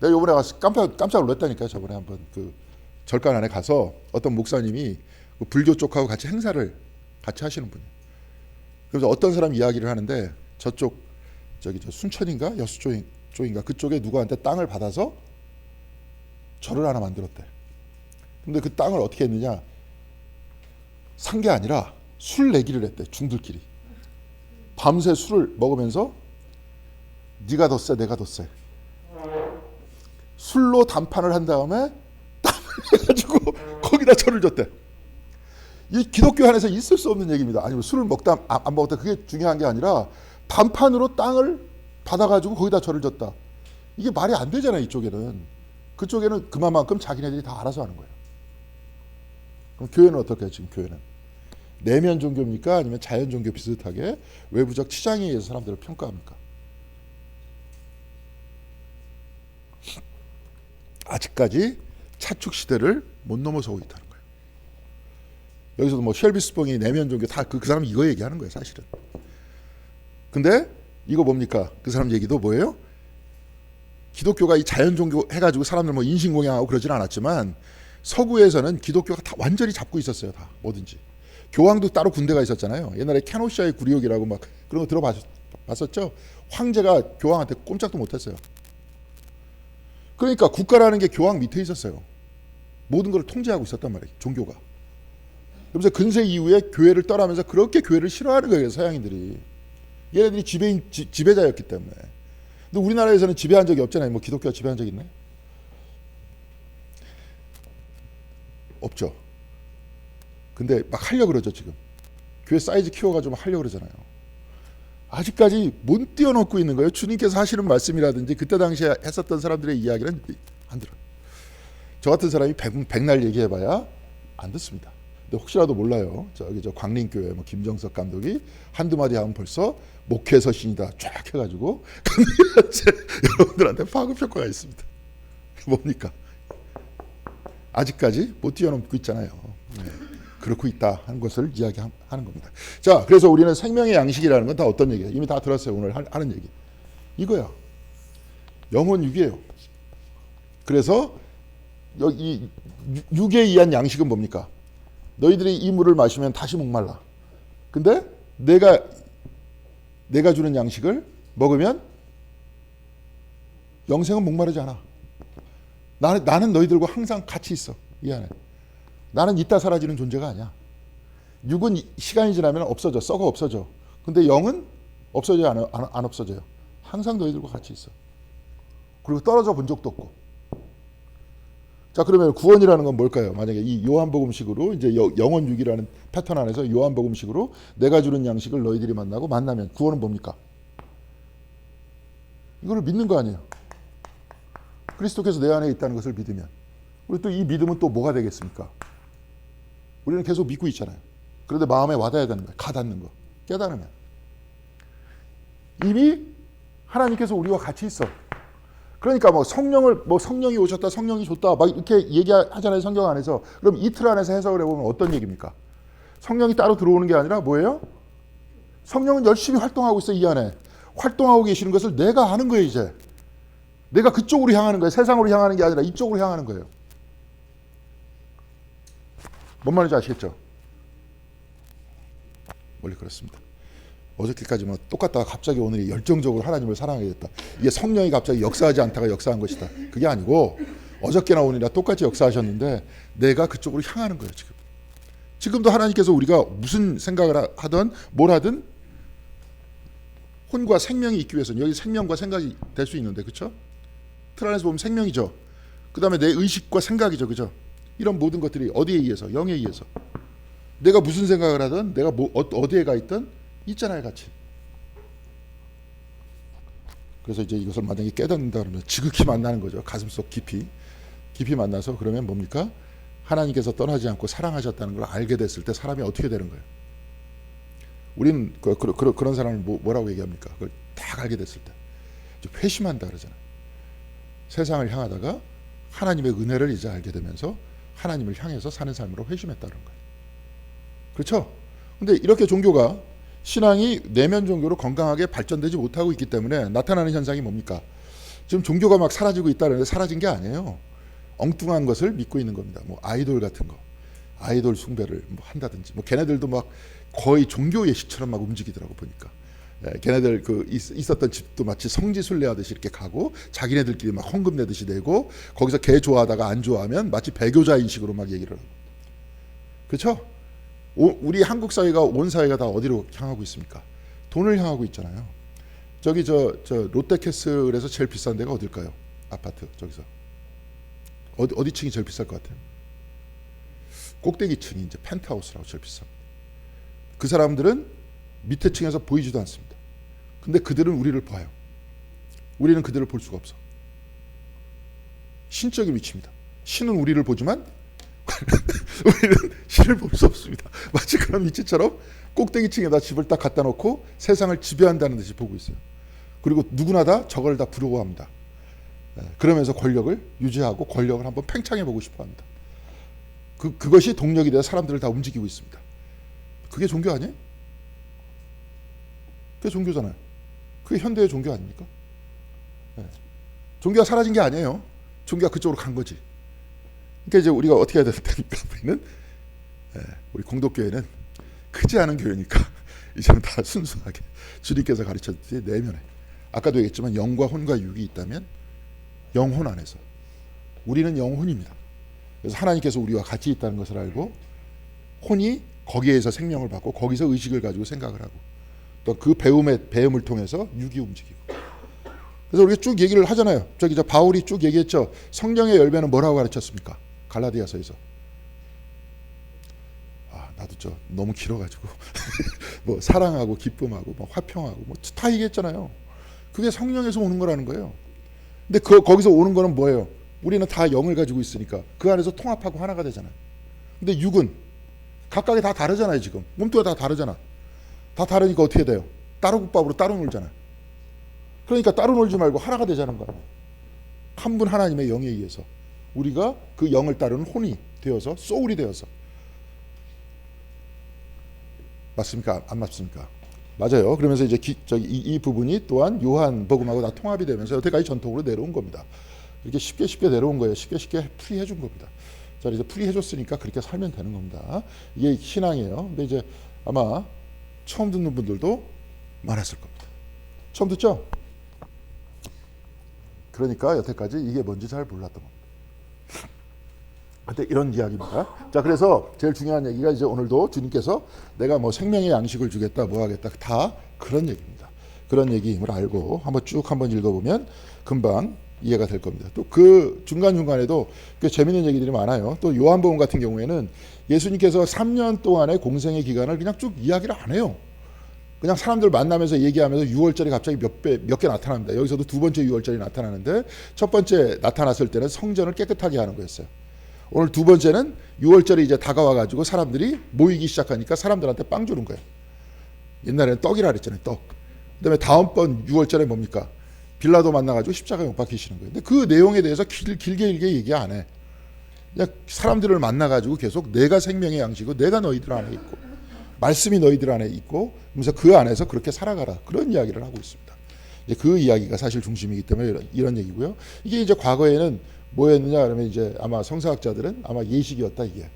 Speaker 1: 내가 이번에 가서 깜짝 놀랐다니까요. 저번에 한번 그 절간 안에 가서 어떤 목사님이 그 불교 쪽하고 같이 행사를 같이 하시는 분이에요. 그래서 어떤 사람 이야기를 하는데 저쪽 저 순천인가 여수 쪽인가 그쪽에 누구한테 땅을 받아서 절을 하나 만들었대. 근데 그 땅을 어떻게 했느냐? 산 게 아니라 술 내기를 했대. 중들끼리. 밤새 술을 먹으면서 네가 더 세, 내가 더 세. 술로 단판을 한 다음에 땀을 해가지고 거기다 절을 줬대. 이 기독교 안에서 있을 수 없는 얘기입니다. 아니면 술을 먹다 안 먹었다 그게 중요한 게 아니라 단판으로 땅을 받아가지고 거기다 절을 줬다. 이게 말이 안 되잖아요. 이쪽에는. 그쪽에는 그만큼 자기네들이 다 알아서 하는 거예요. 그럼 교회는 어떨까요? 지금 교회는 내면 종교입니까? 아니면 자연 종교 비슷하게 외부적 치장에 의해서 사람들을 평가합니까? 아직까지 차축 시대를 못 넘어서고 있다는 거예요. 여기서도 뭐 쉘비스봉이 내면 종교 다 그 사람 이거 얘기하는 거예요, 사실은. 근데 이거 뭡니까? 그 사람 얘기도 뭐예요? 기독교가 이 자연 종교 해가지고 사람들 뭐 인신공양하고 그러진 않았지만 서구에서는 기독교가 다 완전히 잡고 있었어요, 다 뭐든지. 교황도 따로 군대가 있었잖아요. 옛날에 캐노시아의 굴욕이라고 막 그런 거 들어봤었죠? 황제가 교황한테 꼼짝도 못했어요. 그러니까 국가라는 게 교황 밑에 있었어요. 모든 걸 통제하고 있었단 말이에요. 종교가. 그래서 근세 이후에 교회를 떠나면서 그렇게 교회를 싫어하는 거예요. 서양인들이. 얘네들이 지배자였기 때문에. 근데 우리나라에서는 지배한 적이 없잖아요. 뭐 기독교가 지배한 적 있나요? 없죠. 근데 막 하려고 그러죠. 지금. 교회 사이즈 키워가지고 막 하려고 그러잖아요. 아직까지 못 뛰어넘고 있는 거예요. 주님께서 하시는 말씀이라든지 그때 당시에 했었던 사람들의 이야기는 안 들어요. 저 같은 사람이 백날 얘기해봐야 안 듣습니다. 근데 혹시라도 몰라요. 저기 저 광림교회 뭐 김정석 감독이 한두 마디 하면 벌써 목회 서신이다 쫙 해가지고 여러분들한테 파급 효과가 있습니다. 뭡니까? 아직까지 못 뛰어넘고 있잖아요. 네. 그렇고 있다 하는 것을 이야기하는 겁니다. 자, 그래서 우리는 생명의 양식이라는 건 다 어떤 얘기예요? 이미 다 들었어요. 오늘 하는 얘기. 이거야. 영혼육이에요. 그래서 여기 육에 의한 양식은 뭡니까? 너희들이 이 물을 마시면 다시 목말라. 근데 내가 주는 양식을 먹으면 영생은 목마르지 않아. 나는 너희들과 항상 같이 있어. 이 안에. 나는 있다 사라지는 존재가 아니야. 육은 시간이 지나면 없어져. 썩어 없어져. 근데 영은 없어져요? 안 없어져요? 항상 너희들과 같이 있어. 그리고 떨어져 본 적도 없고. 자, 그러면 구원이라는 건 뭘까요? 만약에 이 요한복음식으로 이제 영혼육이라는 패턴 안에서 요한복음식으로 내가 주는 양식을 너희들이 만나면 구원은 뭡니까? 이거를 믿는 거 아니에요? 그리스도께서 내 안에 있다는 것을 믿으면. 우리 또 이 믿음은 또 뭐가 되겠습니까? 우리는 계속 믿고 있잖아요. 그런데 마음에 와닿아야 되는 거예요. 가닿는 거. 깨달으면. 이미 하나님께서 우리와 같이 있어. 그러니까 뭐 성령이 오셨다, 성령이 줬다 막 이렇게 얘기하잖아요, 성경 안에서. 그럼 이틀 안에서 해석을 해보면 어떤 얘기입니까? 성령이 따로 들어오는 게 아니라 뭐예요? 성령은 열심히 활동하고 있어요. 이 안에 활동하고 계시는 것을 내가 아는 거예요. 이제 내가 그쪽으로 향하는 거예요. 세상으로 향하는 게 아니라 이쪽으로 향하는 거예요. 뭔 말인지 아시겠죠? 원래 그렇습니다. 어저께까지 뭐 똑같다가 갑자기 오늘 열정적으로 하나님을 사랑하게 됐다. 이게 성령이 갑자기 역사하지 않다가 역사한 것이다. 그게 아니고 어저께나 오늘이나 똑같이 역사하셨는데 내가 그쪽으로 향하는 거예요. 지금도 하나님께서 우리가 무슨 생각을 하든 뭘 하든 혼과 생명이 있기 위해서는 여기 생명과 생각이 될 수 있는데, 그렇죠? 틀 안에서 보면 생명이죠. 그 다음에 내 의식과 생각이죠, 그죠? 이런 모든 것들이 어디에 의해서? 영에 의해서. 내가 무슨 생각을 하든 내가 어디에 가 있든 있잖아요, 같이. 그래서 이제 이것을 만약에 깨닫는다 그러면 지극히 만나는 거죠. 가슴속 깊이 만나서 그러면 뭡니까? 하나님께서 떠나지 않고 사랑하셨다는 걸 알게 됐을 때 사람이 어떻게 되는 거예요? 우리는 그런 사람을 뭐라고 얘기합니까? 그걸 딱 알게 됐을 때 회심한다 그러잖아요. 세상을 향하다가 하나님의 은혜를 이제 알게 되면서 하나님을 향해서 사는 삶으로 회심했다는 거예요. 그렇죠? 근데 이렇게 종교가 신앙이 내면 종교로 건강하게 발전되지 못하고 있기 때문에 나타나는 현상이 뭡니까? 지금 종교가 막 사라지고 있다는데 사라진 게 아니에요. 엉뚱한 것을 믿고 있는 겁니다. 뭐 아이돌 같은 거, 아이돌 숭배를 뭐 한다든지, 뭐 걔네들도 막 거의 종교 예식처럼 막 움직이더라고 보니까. 걔네들 있었던 집도 마치 성지 순례하듯이 이렇게 가고 자기네들끼리 막 헌금 내듯이 내고 거기서 걔 좋아하다가 안 좋아하면 마치 배교자인 식으로 막 얘기를 하고. 그렇죠? 우리 한국 사회가 온 사회가 다 어디로 향하고 있습니까? 돈을 향하고 있잖아요. 저기 저 롯데캐슬에서 제일 비싼 데가 어딜까요? 아파트 저기서 어디 층이 제일 비쌀 것 같아요? 꼭대기 층이 이제 펜트하우스라고 제일 비쌉니다. 그 사람들은 밑에 층에서 보이지도 않습니다. 근데 그들은 우리를 봐요. 우리는 그들을 볼 수가 없어. 신적인 위치입니다. 신은 우리를 보지만 우리는 신을 볼 수 없습니다. 마치 그런 위치처럼 꼭대기 층에다 집을 딱 갖다 놓고 세상을 지배한다는 듯이 보고 있어요. 그리고 누구나 다 저걸 다 부러워합니다. 그러면서 권력을 유지하고 권력을 한번 팽창해보고 싶어합니다. 그것이 동력이 되어 사람들을 다 움직이고 있습니다. 그게 종교 아니에요? 그게 종교잖아요. 그게 현대의 종교 아닙니까? 종교가 사라진 게 아니에요. 종교가 그쪽으로 간 거지. 그러니까 이제 우리가 어떻게 해야 됩니까? 우리 공동교회는 크지 않은 교회니까 이제는 다 순수하게 주님께서 가르쳤듯이 내면에, 아까도 얘기했지만 영과 혼과 육이 있다면 영혼 안에서 우리는 영혼입니다. 그래서 하나님께서 우리와 같이 있다는 것을 알고 혼이 거기에서 생명을 받고 거기서 의식을 가지고 생각을 하고 또 그 배움을 통해서 육이 움직이고. 그래서 우리가 쭉 얘기를 하잖아요. 저기 바울이 쭉 얘기했죠. 성령의 열매는 뭐라고 가르쳤습니까? 갈라디아서에서. 나도 너무 길어가지고 뭐 사랑하고 기쁨하고 뭐 화평하고 뭐 다 얘기했잖아요. 그게 성령에서 오는 거라는 거예요. 근데 거기서 오는 거는 뭐예요? 우리는 다 영을 가지고 있으니까 그 안에서 통합하고 하나가 되잖아요. 근데 육은 각각이 다 다르잖아요. 지금 몸뚱이가 다 다르잖아. 다 다르니까 어떻게 돼요? 따로 국밥으로 따로 놀잖아요. 그러니까 따로 놀지 말고 하나가 되자는 거예요. 한 분 하나님의 영에 의해서 우리가 그 영을 따르는 혼이 되어서 소울이 되어서. 맞습니까? 안 맞습니까? 맞아요. 그러면서 이제 이 부분이 또한 요한복음하고 다 통합이 되면서 여태까지 전통으로 내려온 겁니다. 이렇게 쉽게 내려온 거예요. 쉽게 풀이해 준 겁니다. 자, 이제 풀이해 줬으니까 그렇게 살면 되는 겁니다. 이게 신앙이에요. 근데 이제 아마 처음 듣는 분들도 많았을 겁니다. 처음 듣죠? 그러니까 여태까지 이게 뭔지 잘 몰랐던 겁니다. 근데 이런 이야기입니다. 자, 그래서 제일 중요한 얘기가 이제 오늘도 주님께서 내가 뭐 생명의 양식을 주겠다, 뭐 하겠다, 다 그런 얘기입니다. 그런 얘기임을 알고 한번 읽어보면 금방 이해가 될 겁니다. 또 그 중간중간에도 꽤 재밌는 얘기들이 많아요. 또 요한복음 같은 경우에는 예수님께서 3년 동안의 공생의 기간을 그냥 쭉 이야기를 안 해요. 그냥 사람들 만나면서 얘기하면서 6월절이 갑자기 몇 개 나타납니다. 여기서도 두 번째 6월절이 나타나는데 첫 번째 나타났을 때는 성전을 깨끗하게 하는 거였어요. 오늘 두 번째는 6월절이 이제 다가와가지고 사람들이 모이기 시작하니까 사람들한테 빵 주는 거예요. 옛날에는 떡이라 그랬잖아요. 떡. 그 다음에 다음번 6월절에 뭡니까? 빌라도 만나가지고 십자가에 못 박히시는 거예요. 근데 그 내용에 대해서 길게 얘기 안 해. 그냥 사람들을 만나가지고 계속 내가 생명의 양식이고 내가 너희들 안에 있고 말씀이 너희들 안에 있고 그래서 그 안에서 그렇게 살아가라. 그런 이야기를 하고 있습니다. 그 이야기가 사실 중심이기 때문에 이런 얘기고요. 이게 이제 과거에는 뭐였느냐 그러면 이제 아마 성서학자들은 아마 예식이었다 이게.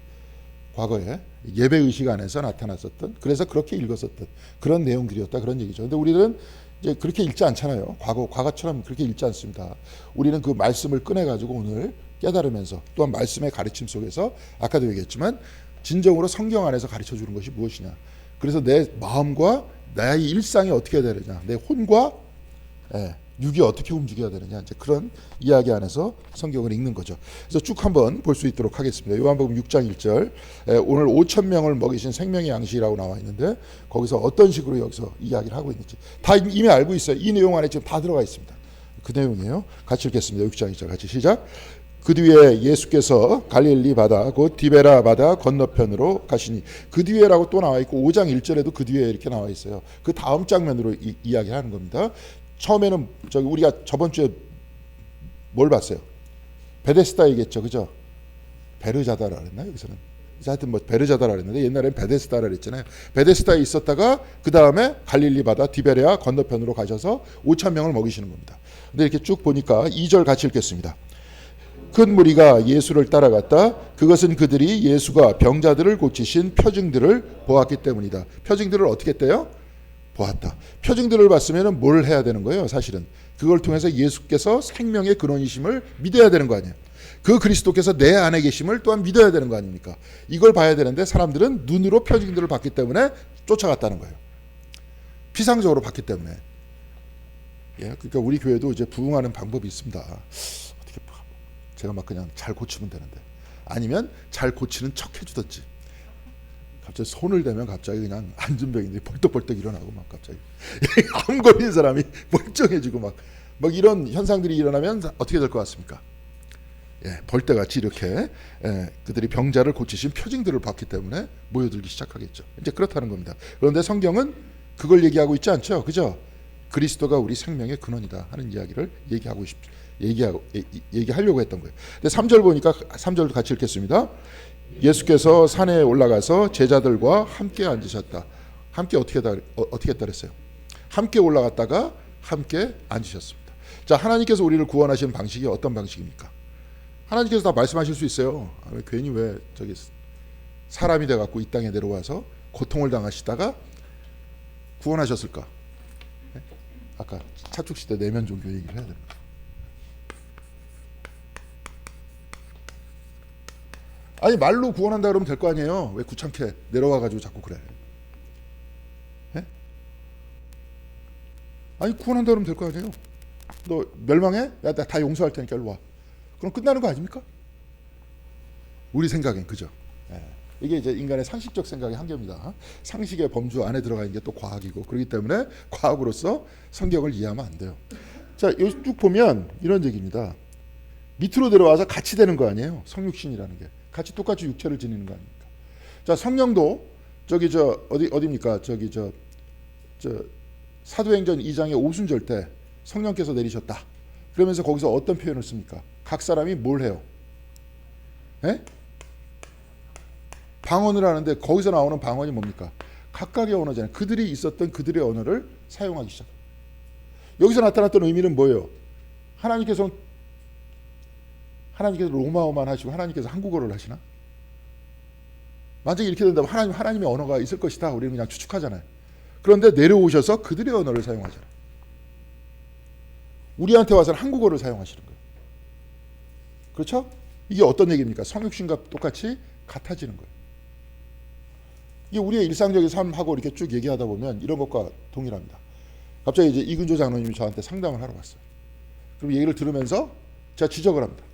Speaker 1: 과거에 예배 의식 안에서 나타났었던 그래서 그렇게 읽었었던 그런 내용들이었다 그런 얘기죠. 근데 우리는 이제 그렇게 읽지 않잖아요. 과거처럼 그렇게 읽지 않습니다. 우리는 그 말씀을 꺼내가지고 오늘 깨달으면서 또한 말씀의 가르침 속에서 아까도 얘기했지만 진정으로 성경 안에서 가르쳐 주는 것이 무엇이냐. 그래서 내 마음과 나의 일상이 어떻게 해야 되느냐. 내 혼과 육이 어떻게 움직여야 되느냐. 이제 그런 이야기 안에서 성경을 읽는 거죠. 그래서 쭉 한번 볼 수 있도록 하겠습니다. 요한복음 6장 1절. 오늘 5천 명을 먹이신 생명의 양식이라고 나와 있는데 거기서 어떤 식으로 여기서 이야기를 하고 있는지 다 이미 알고 있어요. 이 내용 안에 지금 다 들어가 있습니다. 그 내용이에요. 같이 읽겠습니다. 6장 1절 같이 시작. 그 뒤에 예수께서 갈릴리 바다 곧 디베라 바다 건너편으로 가시니 그 뒤에라고 또 나와 있고 5장 1절에도 그 뒤에 이렇게 나와 있어요. 그 다음 장면으로 이야기하는 겁니다. 처음에는 우리가 저번 주에 뭘 봤어요? 베데스다이겠죠, 그죠? 베르자다라 그랬나 여기서는? 하여튼 뭐 베르자다라 그랬는데 옛날엔 베데스다라 그랬잖아요. 베데스다에 있었다가 그 다음에 갈릴리 바다 디베레아 건너편으로 가셔서 5천 명을 먹이시는 겁니다. 근데 이렇게 쭉 보니까 2절 같이 읽겠습니다. 큰 무리가 예수를 따라갔다. 그것은 그들이 예수가 병자들을 고치신 표징들을 보았기 때문이다. 표징들을 어떻게 했대요? 보았다. 표징들을 봤으면 뭘 해야 되는 거예요? 사실은 그걸 통해서 예수께서 생명의 근원이심을 믿어야 되는 거 아니에요. 그 그리스도께서 내 안에 계심을 또한 믿어야 되는 거 아닙니까? 이걸 봐야 되는데 사람들은 눈으로 표징들을 봤기 때문에 쫓아갔다는 거예요. 피상적으로 봤기 때문에. 그러니까 우리 교회도 이제 부흥하는 방법이 있습니다. 어떻게 제가 막 그냥 잘 고치면 되는데 아니면 잘 고치는 척 해주든지 갑자기 손을 대면 갑자기 그냥 안전병인데 벌떡벌떡 일어나고 막 갑자기 암 걸린 사람이 멀쩡해지고 막 이런 현상들이 일어나면 어떻게 될 것 같습니까? 벌떼같이 이렇게 그들이 병자를 고치신 표징들을 봤기 때문에 모여들기 시작하겠죠. 이제 그렇다는 겁니다. 그런데 성경은 그걸 얘기하고 있지 않죠, 그죠? 그리스도가 우리 생명의 근원이다 하는 이야기를 얘기하려고 했던 거예요. 근데 3절 보니까 3절도 같이 읽겠습니다. 예수께서 산에 올라가서 제자들과 함께 앉으셨다. 함께 어떻게 했다 그랬어요? 함께 올라갔다가 함께 앉으셨습니다. 자, 하나님께서 우리를 구원하시는 방식이 어떤 방식입니까? 하나님께서 다 말씀하실 수 있어요. 괜히 왜 저기 사람이 돼갖고 이 땅에 내려와서 고통을 당하시다가 구원하셨을까? 아까 차축시대 내면 종교 얘기를 해야 됩니다. 아니 말로 구원한다 그러면 될 거 아니에요. 왜 귀찮게 내려와가지고 자꾸 그래? 아니 구원한다 그러면 될 거 아니에요. 너 멸망해? 야, 나 다 용서할 테니까 일로 와. 그럼 끝나는 거 아닙니까? 우리 생각엔 그죠? 이게 이제 인간의 상식적 생각의 한계입니다. 상식의 범주 안에 들어가 있는 게 또 과학이고 그렇기 때문에 과학으로서 성경을 이해하면 안 돼요. 자, 여기 쭉 보면 이런 얘기입니다. 밑으로 내려와서 같이 되는 거 아니에요? 성육신이라는 게 같이 똑같이 육체를 지니는 거 아닙니까? 자, 성령도 어디입니까? 사도행전 2장의 오순절 때 성령께서 내리셨다. 그러면서 거기서 어떤 표현을 씁니까? 각 사람이 뭘 해요? 방언을 하는데 거기서 나오는 방언이 뭡니까? 각각의 언어잖아요. 그들이 있었던 그들의 언어를 사용하기 시작합니다. 여기서 나타났던 의미는 뭐예요? 하나님께서 로마어만 하시고 하나님께서 한국어를 하시나? 만약에 이렇게 된다면 하나님의 언어가 있을 것이다. 우리는 그냥 추측하잖아요. 그런데 내려오셔서 그들의 언어를 사용하잖아요. 우리한테 와서는 한국어를 사용하시는 거예요. 그렇죠? 이게 어떤 얘기입니까? 성육신과 똑같이 같아지는 거예요. 이게 우리의 일상적인 삶하고 이렇게 쭉 얘기하다 보면 이런 것과 동일합니다. 갑자기 이제 이근조 장로님이 저한테 상담을 하러 왔어요. 그럼 얘기를 들으면서 제가 지적을 합니다.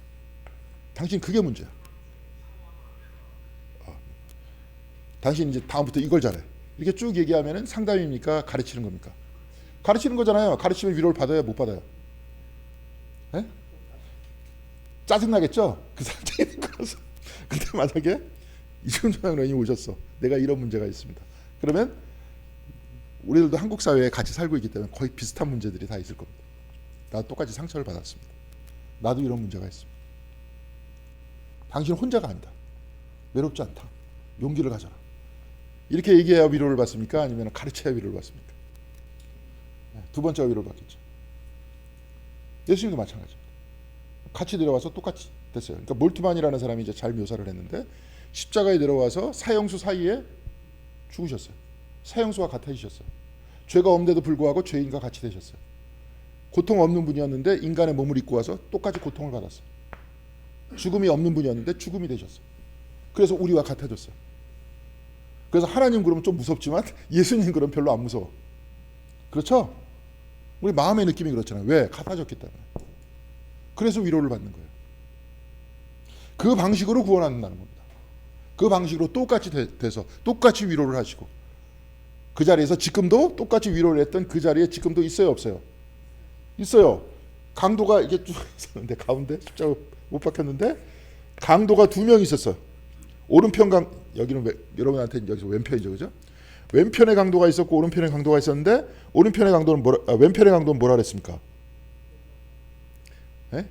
Speaker 1: 당신 그게 문제야. 당신 이제 다음부터 이걸 잘해. 이렇게 쭉 얘기하면은 상담입니까? 가르치는 겁니까? 가르치는 거잖아요. 가르치면 위로를 받아야 못 받아요. 짜증나겠죠? 그 사람들이 그래서 근데 만약에 이준조 장로님이 오셨어. 내가 이런 문제가 있습니다. 그러면 우리들도 한국 사회에 같이 살고 있기 때문에 거의 비슷한 문제들이 다 있을 겁니다. 나 똑같이 상처를 받았습니다. 나도 이런 문제가 있습니다. 당신은 혼자가 아니다. 외롭지 않다. 용기를 가져라. 이렇게 얘기해야 위로를 받습니까? 아니면 가르쳐야 위로를 받습니까? 두 번째가 위로를 받겠죠. 예수님도 마찬가지입니다. 같이 내려와서 똑같이 됐어요. 그러니까 몰트만이라는 사람이 이제 잘 묘사를 했는데 십자가에 내려와서 사형수 사이에 죽으셨어요. 사형수와 같아지셨어요. 죄가 없는데도 불구하고 죄인과 같이 되셨어요. 고통 없는 분이었는데 인간의 몸을 입고 와서 똑같이 고통을 받았어요. 죽음이 없는 분이었는데 죽음이 되셨어요. 그래서 우리와 같아졌어요. 그래서 하나님 그러면 좀 무섭지만 예수님 그러면 별로 안 무서워. 그렇죠? 우리 마음의 느낌이 그렇잖아요. 왜? 같아졌기 때문에. 그래서 위로를 받는 거예요. 그 방식으로 구원한다는 겁니다. 그 방식으로 똑같이 돼서 똑같이 위로를 하시고 그 자리에서 지금도 똑같이 위로를 했던 그 자리에 지금도 있어요, 없어요? 있어요. 강도가 이게 쭉 있었는데 가운데 십자가 못 박혔는데 강도가 2명 있었어요. 오른편 여기는 여러분한테 여기서 왼편이죠, 그죠? 왼편에 강도가 있었고 오른편에 강도가 있었는데 왼편의 강도는 뭐라 그랬습니까? 네?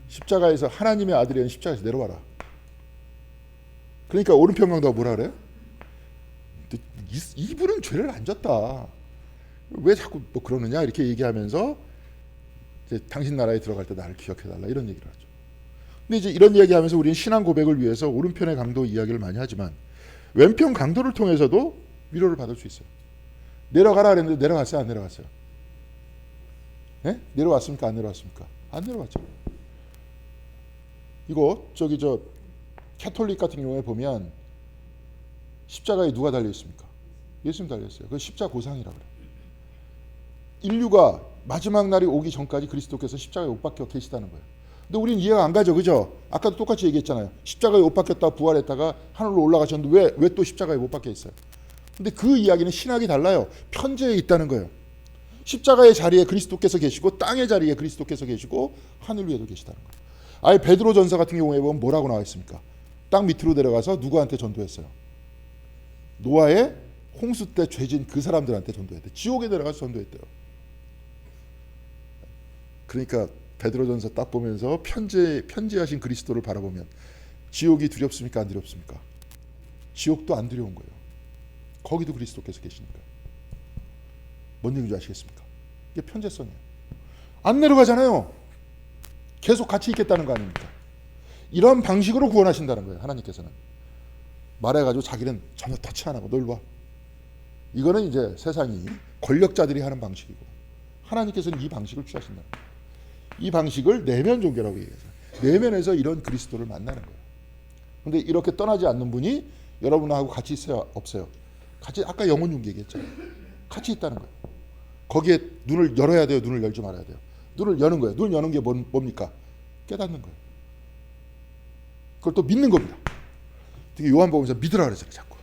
Speaker 1: 십자가에서 하나님의 아들이 십자가에서 내려와라. 그러니까 오른편 강도가 뭐라 그래요? 이분은 죄를 안 졌다. 왜 자꾸 뭐 그러느냐 이렇게 얘기하면서 이제 당신 나라에 들어갈 때 나를 기억해달라 이런 얘기를 하죠. 근데 이제 이런 이야기하면서 우리는 신앙 고백을 위해서 오른편의 강도 이야기를 많이 하지만 왼편 강도를 통해서도 위로를 받을 수 있어요. 내려가라 그랬는데 내려갔어요, 안 내려갔어요? 네? 내려왔습니까, 안 내려왔습니까? 안 내려왔죠. 이거 저 캐톨릭 같은 경우에 보면 십자가에 누가 달려 있습니까? 예수님 달려 있어요. 그 십자 고상이라고 그래요. 인류가 마지막 날이 오기 전까지 그리스도께서 십자가에 못 박혀 계시다는 거예요. 근데 우리는 이해가 안 가죠, 그죠? 아까도 똑같이 얘기했잖아요. 십자가에 못 박혔다 부활했다가 하늘로 올라가셨는데 왜 또 십자가에 못 박혀 있어요? 근데 그 이야기는 신학이 달라요. 편재에 있다는 거예요. 십자가의 자리에 그리스도께서 계시고 땅의 자리에 그리스도께서 계시고 하늘 위에도 계시다는 거예요. 아예 베드로전서 같은 경우에 보면 뭐라고 나와 있습니까? 땅 밑으로 내려가서 누구한테 전도했어요? 노아의 홍수 때 죄진 그 사람들한테 전도했대요. 지옥에 내려가서 전도했대요. 그러니까 베드로전서 딱 보면서 편지하신 그리스도를 바라보면 지옥이 두렵습니까, 안 두렵습니까? 지옥도 안 두려운 거예요. 거기도 그리스도께서 계시는 거예요. 뭔 얘기인지 아시겠습니까? 이게 편재성이에요. 안 내려가잖아요. 계속 같이 있겠다는 거 아닙니까? 이런 방식으로 구원하신다는 거예요. 하나님께서는 말해가지고 자기는 전혀 터치 안 하고 널 봐. 이거는 이제 세상이 권력자들이 하는 방식이고 하나님께서는 이 방식을 취하신다는 거예요. 이 방식을 내면 종교라고 얘기해요. 내면에서 이런 그리스도를 만나는 거예요. 근데 이렇게 떠나지 않는 분이 여러분하고 같이 있어요, 없어요? 같이, 아까 영혼 윤기 얘기했잖아요. 같이 있다는 거예요. 거기에 눈을 열어야 돼요, 눈을 열지 말아야 돼요? 눈을 여는 거예요. 눈을 여는 게 뭡니까? 깨닫는 거예요. 그걸 또 믿는 겁니다. 되게 요한복음에서 믿으라 그러잖아요, 자꾸.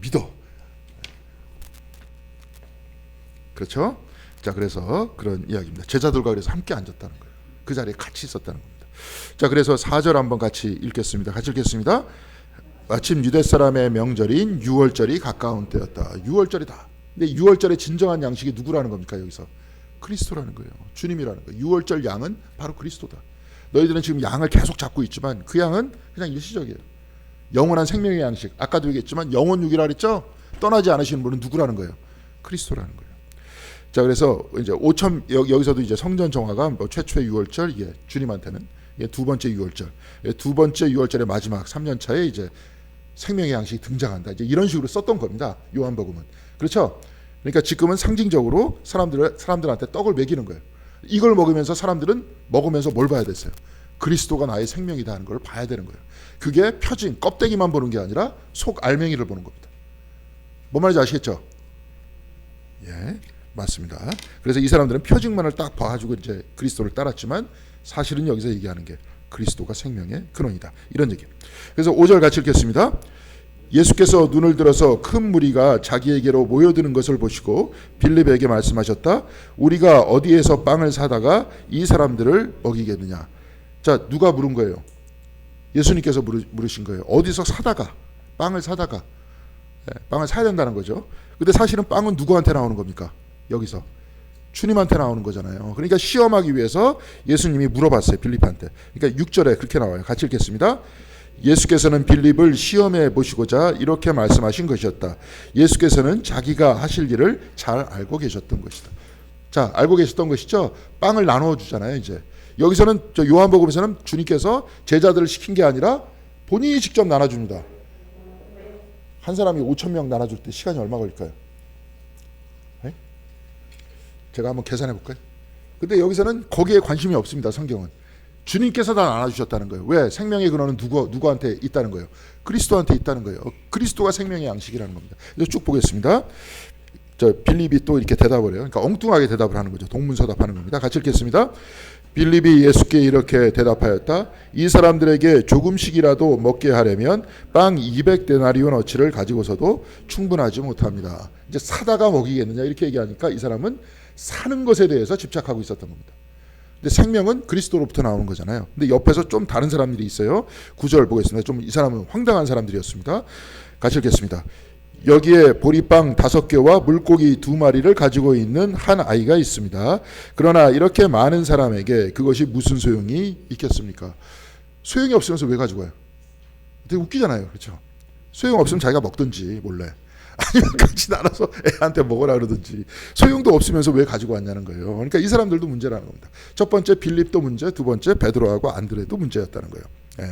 Speaker 1: 믿어. 그렇죠? 자, 그래서 그런 이야기입니다. 제자들과 그래서 함께 앉았다는 거예요. 그 자리에 같이 있었다는 겁니다. 자, 그래서 4절 한번 같이 읽겠습니다. 같이 읽겠습니다. 마침 유대 사람의 명절인 유월절이 가까운 때였다. 유월절이다. 근데 유월절의 진정한 양식이 누구라는 겁니까? 여기서 그리스도라는 거예요. 주님이라는 거예요. 유월절 양은 바로 그리스도다. 너희들은 지금 양을 계속 잡고 있지만 그 양은 그냥 일시적이에요. 영원한 생명의 양식. 아까도 얘기했지만 영원 육이라 그랬죠? 떠나지 않으시는 분은 누구라는 거예요? 그리스도라는 거예요. 자, 그래서 이제 5천 여기서도 이제 성전 정화가 뭐 최초의 유월절, 예, 주님한테는 예, 두 번째 유월절, 예, 두 번째 유월절의 마지막 3년 차에 이제 생명의 양식이 등장한다. 이제 이런 식으로 썼던 겁니다. 요한복음은. 그렇죠? 그러니까 지금은 상징적으로 사람들한테 떡을 먹이는 거예요. 이걸 먹으면서 사람들은 먹으면서 뭘 봐야 됐어요? 그리스도가 나의 생명이다 하는 걸 봐야 되는 거예요. 그게 표징, 껍데기만 보는 게 아니라 속 알맹이를 보는 겁니다. 뭔 말인지 아시겠죠? 예, 맞습니다. 그래서 이 사람들은 표징만을 딱 봐가지고 이제 그리스도를 따랐지만 사실은 여기서 얘기하는 게 그리스도가 생명의 근원이다. 이런 얘기예요. 그래서 5절 같이 읽겠습니다. 예수께서 눈을 들어서 큰 무리가 자기에게로 모여드는 것을 보시고 빌립에게 말씀하셨다. 우리가 어디에서 빵을 사다가 이 사람들을 먹이겠느냐. 자, 누가 물은 거예요? 예수님께서 물으신 거예요. 어디서 사다가, 빵을 사다가, 빵을 사야 된다는 거죠. 근데 사실은 빵은 누구한테 나오는 겁니까? 여기서 주님한테 나오는 거잖아요. 그러니까 시험하기 위해서 예수님이 물어봤어요. 빌립한테. 그러니까 6절에 그렇게 나와요. 같이 읽겠습니다. 예수께서는 빌립을 시험해 보시고자 이렇게 말씀하신 것이었다. 예수께서는 자기가 하실 일을 잘 알고 계셨던 것이다. 자, 알고 계셨던 것이죠. 빵을 나누어 주잖아요. 이제 여기서는 저 요한복음에서는 주님께서 제자들을 시킨 게 아니라 본인이 직접 나눠줍니다. 한 사람이 5,000명 나눠줄 때 시간이 얼마 걸릴까요? 네? 제가 한번 계산해 볼까요? 근데 여기서는 거기에 관심이 없습니다. 성경은 주님께서 다 나눠주셨다는 거예요. 왜? 생명의 근원은 누구한테 있다는 거예요? 그리스도한테 있다는 거예요. 그리스도가 생명의 양식이라는 겁니다. 그래서 쭉 보겠습니다. 저 빌립이 또 이렇게 대답을 해요. 그러니까 엉뚱하게 대답을 하는 거죠. 동문서답하는 겁니다. 같이 읽겠습니다. 빌립이 예수께 이렇게 대답하였다. 이 사람들에게 조금씩이라도 먹게 하려면 빵 200데나리온어치를 가지고서도 충분하지 못합니다. 이제 사다가 먹이겠느냐 이렇게 얘기하니까 이 사람은 사는 것에 대해서 집착하고 있었던 겁니다. 근데 생명은 그리스도로부터 나오는 거잖아요. 근데 옆에서 좀 다른 사람들이 있어요. 9절 보겠습니다. 좀 이 사람은 황당한 사람들이었습니다. 같이 읽겠습니다. 여기에 보리빵 5개와 물고기 2마리를 가지고 있는 한 아이가 있습니다. 그러나 이렇게 많은 사람에게 그것이 무슨 소용이 있겠습니까? 소용이 없으면서 왜 가지고 와요? 되게 웃기잖아요. 그렇죠? 소용 없으면 자기가 먹든지 몰래 아니면 같이 나눠서 애한테 먹으라 그러든지 소용도 없으면서 왜 가지고 왔냐는 거예요. 그러니까 이 사람들도 문제라는 겁니다. 첫 번째 빌립도 문제, 두 번째 베드로하고 안드레도 문제였다는 거예요. 예.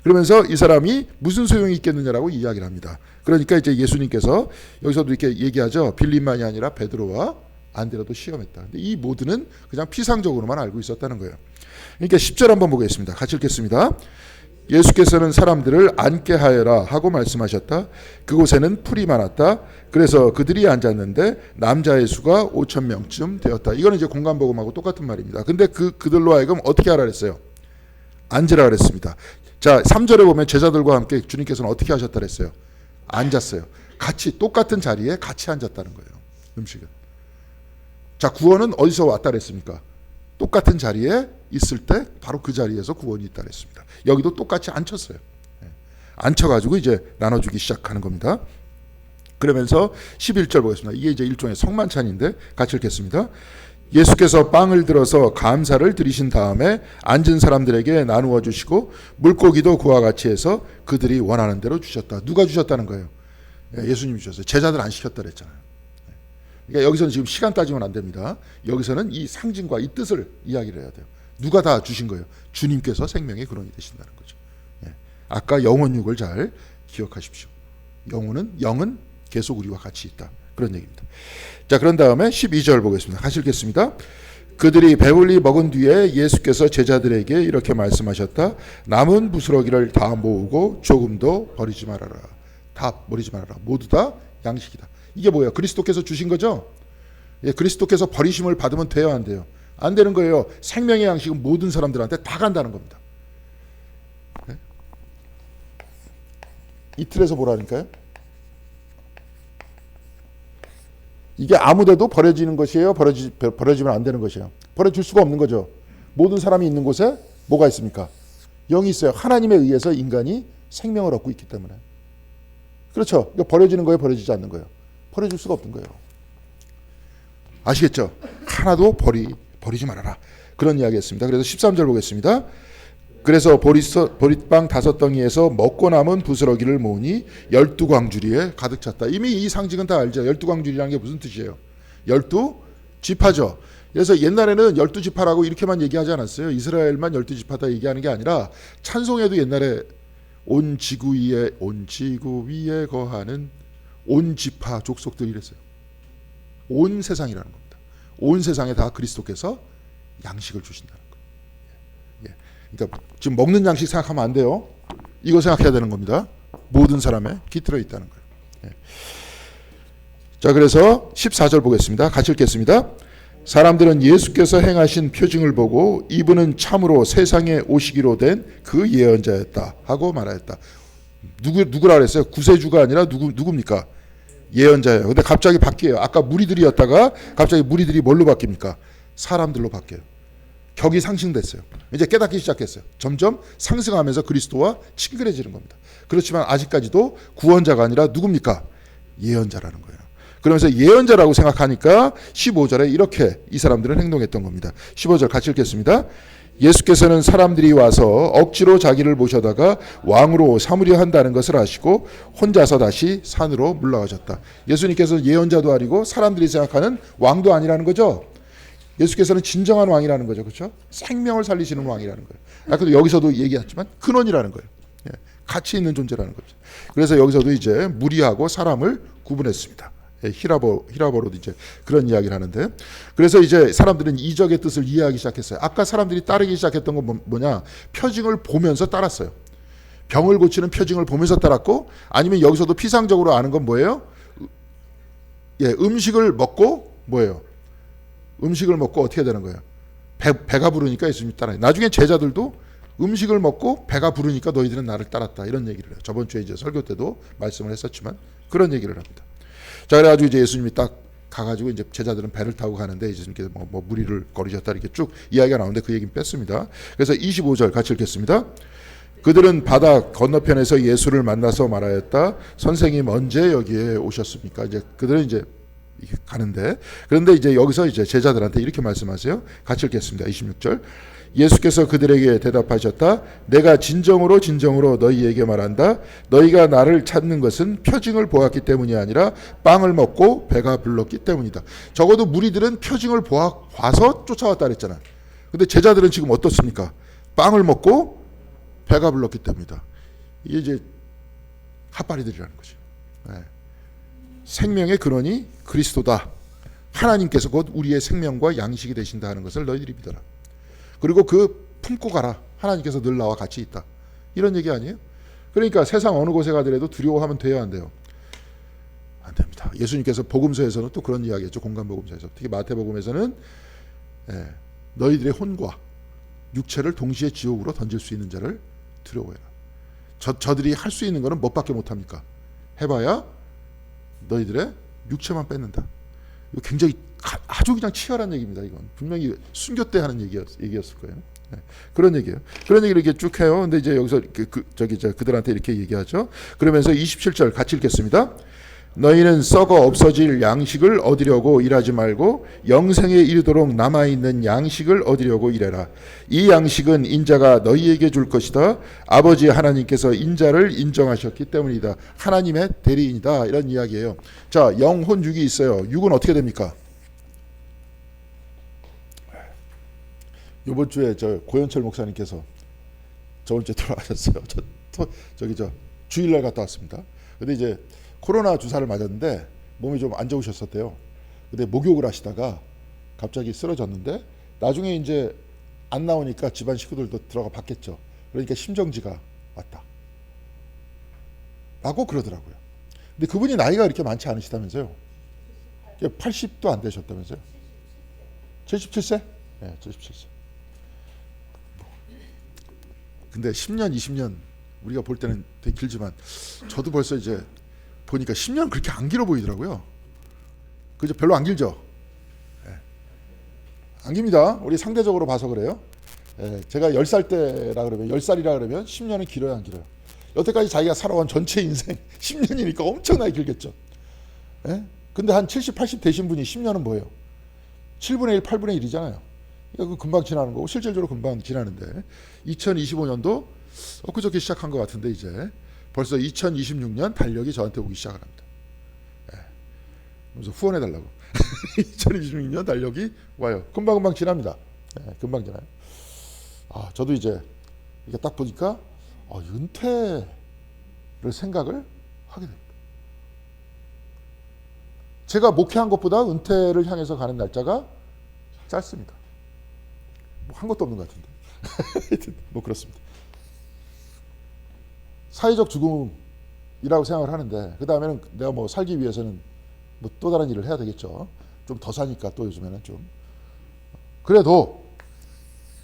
Speaker 1: 그러면서 이 사람이 무슨 소용이 있겠느냐라고 이야기를 합니다. 그러니까 이제 예수님께서 여기서도 이렇게 얘기하죠. 빌립만이 아니라 베드로와 안드레도 시험했다. 근데 이 모두는 그냥 피상적으로만 알고 있었다는 거예요. 그러니까 10절 한번 보겠습니다. 같이 읽겠습니다. 예수께서는 사람들을 앉게 하여라 하고 말씀하셨다. 그곳에는 풀이 많았다. 그래서 그들이 앉았는데 남자의 수가 5,000명쯤 되었다. 이거는 이제 공간복음하고 똑같은 말입니다. 근데 그들로 하여금 어떻게 하라 그랬어요? 앉으라 그랬습니다. 자, 3절에 보면 제자들과 함께 주님께서는 어떻게 하셨다 그랬어요? 앉았어요. 같이 똑같은 자리에 같이 앉았다는 거예요. 음식은. 자, 구원은 어디서 왔다 그랬습니까? 똑같은 자리에 있을 때 바로 그 자리에서 구원이 있다 그랬습니다. 여기도 똑같이 앉혔어요. 앉혀가지고 이제 나눠주기 시작하는 겁니다. 그러면서 11절 보겠습니다. 이게 이제 일종의 성만찬인데 같이 읽겠습니다. 예수께서 빵을 들어서 감사를 드리신 다음에 앉은 사람들에게 나누어 주시고 물고기도 그와 같이 해서 그들이 원하는 대로 주셨다. 누가 주셨다는 거예요? 예수님이 주셨어요. 제자들 안 시켰다 그랬잖아요. 그러니까 여기서는 지금 시간 따지면 안 됩니다. 여기서는 이 상징과 이 뜻을 이야기를 해야 돼요. 누가 다 주신 거예요? 주님께서 생명의 근원이 되신다는 거죠. 아까 영혼육을 잘 기억하십시오. 영은 계속 우리와 같이 있다. 그런 얘기입니다. 자, 그런 다음에 12절 보겠습니다. 같이 읽겠습니다. 그들이 배불리 먹은 뒤에 예수께서 제자들에게 이렇게 말씀하셨다. 남은 부스러기를 다 모으고 조금도 버리지 말아라. 다 버리지 말아라. 모두 다 양식이다. 이게 뭐예요? 그리스도께서 주신 거죠? 예, 그리스도께서 버리심을 받으면 돼요, 안 돼요? 안 되는 거예요. 생명의 양식은 모든 사람들한테 다 간다는 겁니다. 네? 이 틀에서 보라니까요. 이게 아무데도 버려지는 것이에요? 버려지면 안 되는 것이에요? 버려질 수가 없는 거죠. 모든 사람이 있는 곳에 뭐가 있습니까? 영이 있어요. 하나님에 의해서 인간이 생명을 얻고 있기 때문에. 그렇죠. 이거 버려지는 거예요? 버려지지 않는 거예요? 버려질 수가 없는 거예요. 아시겠죠? 하나도 버리지 말아라. 그런 이야기였습니다. 그래서 13절 보겠습니다. 그래서 보리빵 5덩이에서 먹고 남은 부스러기를 모으니 12광주리에 가득 찼다. 이미 이 상징은 다 알죠. 12광주리라는 게 무슨 뜻이에요? 12지파죠. 그래서 옛날에는 12지파라고 이렇게만 얘기하지 않았어요. 이스라엘만 12지파다 얘기하는 게 아니라 찬송에도 옛날에 온 지구 위에 거하는 온 지파 족속들이 이랬어요. 온 세상이라는 겁니다. 온 세상에 다 그리스도께서 양식을 주신다는 거예요. 그러니까 지금 먹는 양식 생각하면 안 돼요. 이거 생각해야 되는 겁니다. 모든 사람에 깃들어 있다는 거예요. 자, 그래서 14절 보겠습니다. 같이 읽겠습니다. 사람들은 예수께서 행하신 표징을 보고 이분은 참으로 세상에 오시기로 된 그 예언자였다 하고 말하였다. 누구라 그랬어요? 구세주가 아니라 누굽니까? 예언자예요. 근데 갑자기 바뀌어요. 아까 무리들이었다가 갑자기 무리들이 뭘로 바뀝니까? 사람들로 바뀌어요. 격이 상승됐어요. 이제 깨닫기 시작했어요. 점점 상승하면서 그리스도와 친근해지는 겁니다. 그렇지만 아직까지도 구원자가 아니라 누굽니까? 예언자라는 거예요. 그러면서 예언자라고 생각하니까 15절에 이렇게 이 사람들은 행동했던 겁니다. 15절 같이 읽겠습니다. 예수께서는 사람들이 와서 억지로 자기를 모셔다가 왕으로 삼으려 한다는 것을 아시고 혼자서 다시 산으로 물러가셨다. 예수님께서 예언자도 아니고 사람들이 생각하는 왕도 아니라는 거죠. 예수께서는 진정한 왕이라는 거죠. 그렇죠? 생명을 살리시는 왕이라는 거예요. 아까도 여기서도 얘기했지만 근원이라는 거예요. 가치 있는 존재라는 거죠. 그래서 여기서도 이제 무리하고 사람을 구분했습니다. 히라버로도 이제 그런 이야기를 하는데, 그래서 이제 사람들은 이적의 뜻을 이해하기 시작했어요. 아까 사람들이 따르기 시작했던 건 뭐냐? 표징을 보면서 따랐어요. 병을 고치는 표징을 보면서 따랐고, 아니면 여기서도 피상적으로 아는 건 뭐예요? 음식을 먹고 뭐예요? 음식을 먹고 어떻게 되는 거예요? 배가 부르니까 예수님 따라요. 나중에 제자들도 음식을 먹고 배가 부르니까 너희들은 나를 따랐다, 이런 얘기를 해요. 저번 주에 이제 설교 때도 말씀을 했었지만 그런 얘기를 합니다. 자, 그래가지고 이제 예수님이 딱 가가지고 이제 제자들은 배를 타고 가는데 예수님께서 뭐 무리를 거르셨다 이렇게 쭉 이야기가 나오는데 그 얘기는 뺐습니다. 그래서 25절 같이 읽겠습니다. 그들은 바다 건너편에서 예수를 만나서 말하였다. 선생님 언제 여기에 오셨습니까? 이제 그들은 이제 가는데, 그런데 이제 여기서 이제 제자들한테 이렇게 말씀하세요. 같이 읽겠습니다. 26절. 예수께서 그들에게 대답하셨다. 내가 진정으로 진정으로 너희에게 말한다. 너희가 나를 찾는 것은 표징을 보았기 때문이 아니라 빵을 먹고 배가 불렀기 때문이다. 적어도 무리들은 표징을 봐서 쫓아왔다 그랬잖아. 근데 제자들은 지금 어떻습니까? 빵을 먹고 배가 불렀기 때문이다. 이게 이제 핫바리들이라는 거죠. 네. 생명의 근원이 그리스도다. 하나님께서 곧 우리의 생명과 양식이 되신다 하는 것을 너희들이 믿어라. 그리고 그 품고 가라. 하나님께서 늘 나와 같이 있다. 이런 얘기 아니에요? 그러니까 세상 어느 곳에 가더라도 두려워하면 돼요, 안 돼요? 안 됩니다. 예수님께서 복음서에서는 또 그런 이야기했죠. 공간복음서에서. 특히 마태복음에서는 너희들의 혼과 육체를 동시에 지옥으로 던질 수 있는 자를 두려워해라. 저들이 할 수 있는 거는 뭐밖에 못합니까? 해봐야 너희들의 육체만 뺏는다. 이거 굉장히 아주 그냥 치열한 얘기입니다. 이건 분명히 순교 때 하는 얘기였을 거예요. 네, 그런 얘기예요. 그런 얘기를 이렇게 쭉 해요. 근데 이제 여기서 그들한테 이렇게 얘기하죠. 그러면서 27절 같이 읽겠습니다. 너희는 썩어 없어질 양식을 얻으려고 일하지 말고 영생에 이르도록 남아있는 양식을 얻으려고 일해라. 이 양식은 인자가 너희에게 줄 것이다. 아버지 하나님께서 인자를 인정하셨기 때문이다. 하나님의 대리인이다. 이런 이야기예요. 자, 영혼 육이 있어요. 육은 어떻게 됩니까? 이번 주에 저 고현철 목사님께서 저번 주에 돌아가셨어요. 저 주일날 갔다 왔습니다. 근데 이제 코로나 주사를 맞았는데 몸이 좀 안 좋으셨었대요. 근데 목욕을 하시다가 갑자기 쓰러졌는데 나중에 이제 안 나오니까 집안 식구들도 들어가 봤겠죠. 그러니까 심정지가 왔다 라고 그러더라고요. 근데 그분이 나이가 그렇게 많지 않으시다면서요. 80도 안 되셨다면서요. 77세? 네, 77세. 근데 10년, 20년 우리가 볼 때는 되게 길지만 저도 벌써 이제 보니까 10년 그렇게 안 길어 보이더라고요. 그죠? 별로 안 길죠? 네. 안 깁니다. 우리 상대적으로 봐서 그래요. 네. 제가 10살 때라 그러면 10살이라 그러면 10년은 길어요, 안 길어요? 여태까지 자기가 살아온 전체 인생 10년이니까 엄청나게 길겠죠. 네? 근데 한 70, 80 되신 분이 10년은 뭐예요? 7분의 1, 8분의 1이잖아요. 그러니까 금방 지나는 거고 실질적으로 금방 지나는데 2025년도 엊그저께 시작한 것 같은데 이제 벌써 2026년 달력이 저한테 오기 시작을 합니다. 그래서 후원해달라고. 2026년 달력이 와요. 금방금방 지납니다. 금방 지나요. 저도 이제 이게 딱 보니까 은퇴를 생각을 하게 됩니다. 제가 목회한 것보다 은퇴를 향해서 가는 날짜가 짧습니다. 뭐 한 것도 없는 것 같은데. 뭐 그렇습니다. 사회적 죽음이라고 생각을 하는데 그 다음에는 내가 뭐 살기 위해서는 뭐 또 다른 일을 해야 되겠죠. 좀 더 사니까 또 요즘에는 좀. 그래도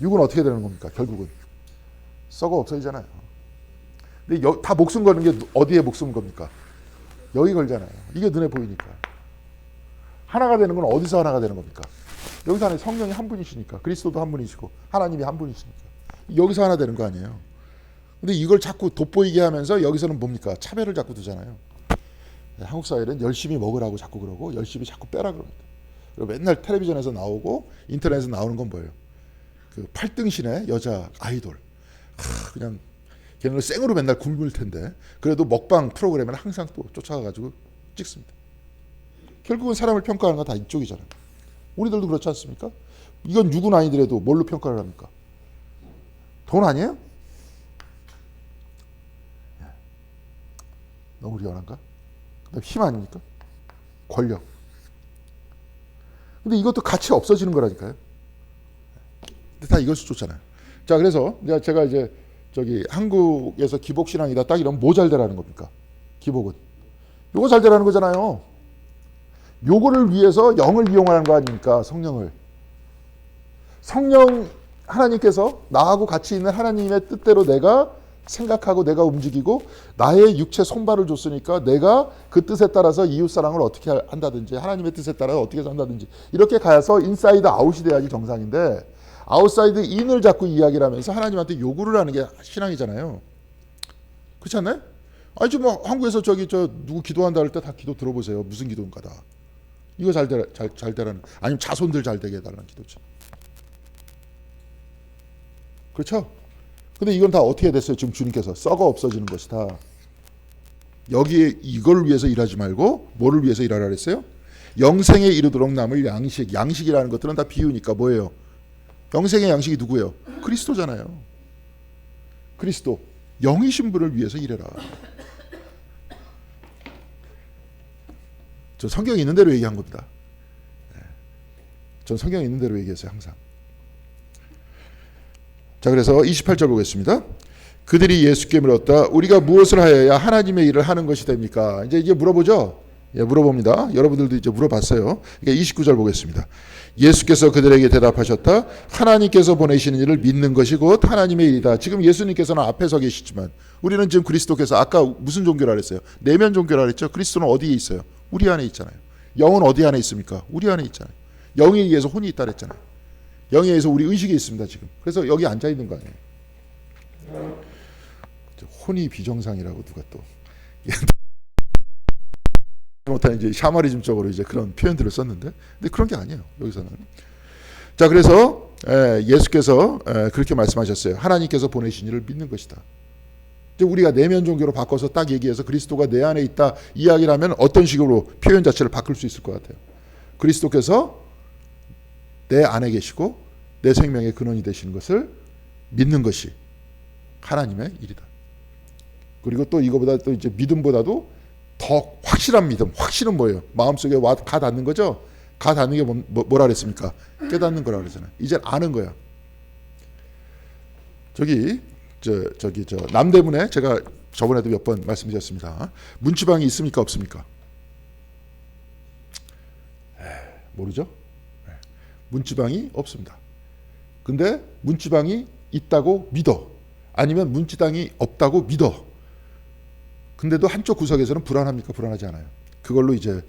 Speaker 1: 육은 어떻게 되는 겁니까? 결국은 썩어 없어지잖아요. 근데 다 목숨 거는 게 어디에 목숨 겁니까? 여기 걸잖아요. 이게 눈에 보이니까. 하나가 되는 건 어디서 하나가 되는 겁니까? 여기서 하나 성령이 한 분이시니까. 그리스도도 한 분이시고 하나님이 한 분이시니까. 여기서 하나 되는 거 아니에요. 근데 이걸 자꾸 돋보이게 하면서 여기서는 뭡니까? 차별을 자꾸 두잖아요. 한국 사회는 열심히 먹으라고 자꾸 그러고 열심히 자꾸 빼라 그럽니다. 그리고 맨날 텔레비전에서 나오고 인터넷에서 나오는 건 뭐예요? 그 8등신의 여자 아이돌. 그냥 걔네를 생으로 맨날 굶을 텐데 그래도 먹방 프로그램에는 항상 또 쫓아가가지고 찍습니다. 결국은 사람을 평가하는 건 다 이쪽이잖아요. 우리들도 그렇지 않습니까? 이건 육은 아니더라도 뭘로 평가를 합니까? 돈 아니에요? 너무 리얼한가? 그다음 힘 아닙니까? 권력. 근데 이것도 같이 없어지는 거라니까요. 근데 다 이것을 쫓잖아요. 자, 그래서 제가 이제 저기 한국에서 기복 신앙이다 딱 이러면 뭐 잘 되라는 겁니까? 기복은 요거 잘 되라는 거잖아요. 요거를 위해서 영을 이용하는 거 아닙니까? 성령을. 성령 하나님께서 나하고 같이 있는 하나님의 뜻대로 내가 생각하고 내가 움직이고 나의 육체 손발을 줬으니까 내가 그 뜻에 따라서 이웃사랑을 어떻게 한다든지 하나님의 뜻에 따라서 어떻게 산다든지 이렇게 가서 인사이드 아웃이 돼야지 정상인데 아웃사이드 인을 자꾸 이야기를 하면서 하나님한테 요구를 하는 게 신앙이잖아요. 그렇지 않나요? 아니 지금 뭐 한국에서 저기 저 누구 기도한다 할 때 다 기도 들어보세요. 무슨 기도인가 다. 이거 잘 되라는 아니면 자손들 잘 되게 해달라는 기도죠. 그렇죠? 근데 이건 다 어떻게 됐어요? 지금 주님께서 썩어 없어지는 것이다. 여기에 이걸 위해서 일하지 말고 뭐를 위해서 일하라 그랬어요? 영생에 이르도록 남을 양식. 양식이라는 것들은 다 비유니까 뭐예요? 영생의 양식이 누구예요? 그리스도잖아요. 그리스도. 영이신 분을 위해서 일해라. 저 성경에 있는 대로 얘기한 겁니다. 전 성경에 있는 대로 얘기했어요. 항상. 자, 그래서 28절 보겠습니다. 그들이 예수께 물었다. 우리가 무엇을 하여야 하나님의 일을 하는 것이 됩니까? 이제 물어보죠. 예, 물어봅니다. 여러분들도 이제 물어봤어요. 그러니까 29절 보겠습니다. 예수께서 그들에게 대답하셨다. 하나님께서 보내시는 일을 믿는 것이 곧 하나님의 일이다. 지금 예수님께서는 앞에 서 계시지만 우리는 지금 그리스도께서 아까 무슨 종교라 그랬어요? 내면 종교라 그랬죠. 그리스도는 어디에 있어요? 우리 안에 있잖아요. 영은 어디 안에 있습니까? 우리 안에 있잖아요. 영에 의해서 혼이 있다 그랬잖아요. 영에 의해서 우리 의식이 있습니다. 지금. 그래서 여기 앉아 있는 거 아니에요. 혼이 비정상이라고 누가 또 못한 이제 샤머니즘적으로 이제 그런 표현들을 썼는데, 근데 그런 게 아니에요. 여기서는. 자, 그래서 예수께서 그렇게 말씀하셨어요. 하나님께서 보내신 일을 믿는 것이다. 이제 우리가 내면 종교로 바꿔서 딱 얘기해서 그리스도가 내 안에 있다 이야기를 하면 어떤 식으로 표현 자체를 바꿀 수 있을 것 같아요. 그리스도께서 내 안에 계시고 내 생명의 근원이 되시는 것을 믿는 것이 하나님의 일이다. 그리고 또 이거보다 또 이제 믿음보다도 더 확실한 믿음. 확실은 뭐예요? 마음속에 가 닿는 거죠. 가 닿는 게 뭐라 그랬습니까? 깨닫는 거라 그러잖아요. 이제 아는 거야. 저기 남대문에 제가 저번에도 몇 번 말씀드렸습니다. 문지방이 있습니까? 없습니까? 모르죠? 문지방이 없습니다. 근데 문지방이 있다고 믿어. 아니면 문지방이 없다고 믿어. 근데도 한쪽 구석에서는 불안합니까? 불안하지 않아요. 그걸로 이제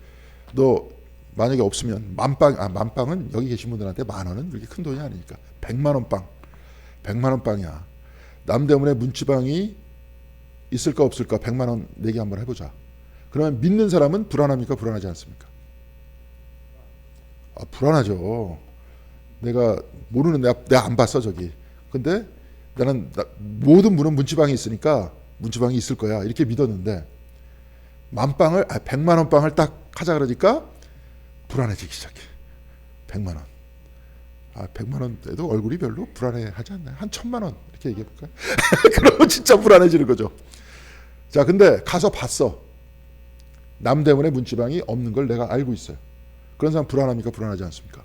Speaker 1: 너 만약에 없으면 만빵은 여기 계신 분들한테 10,000원은 그렇게 큰 돈이 아니니까 100만 원 빵이야. 남대문에 문지방이 있을까 없을까 100만 원 내기 한번 해보자. 그러면 믿는 사람은 불안합니까? 불안하지 않습니까? 불안하죠. 내가 모르는 내가 안 봤어 저기. 근데 나는 모든 문은 문지방이 있으니까 문지방이 있을 거야 이렇게 믿었는데 100만 원 빵을 딱 하자 그러니까 불안해지기 시작해. 100만 원. 100만 원에도 얼굴이 별로 불안해하지 않나요? 한 1,000만 원 이렇게 얘기해 볼까요? 그러면 진짜 불안해지는 거죠. 자, 근데 가서 봤어. 남대문에 문지방이 없는 걸 내가 알고 있어요. 그런 사람 불안합니까? 불안하지 않습니까?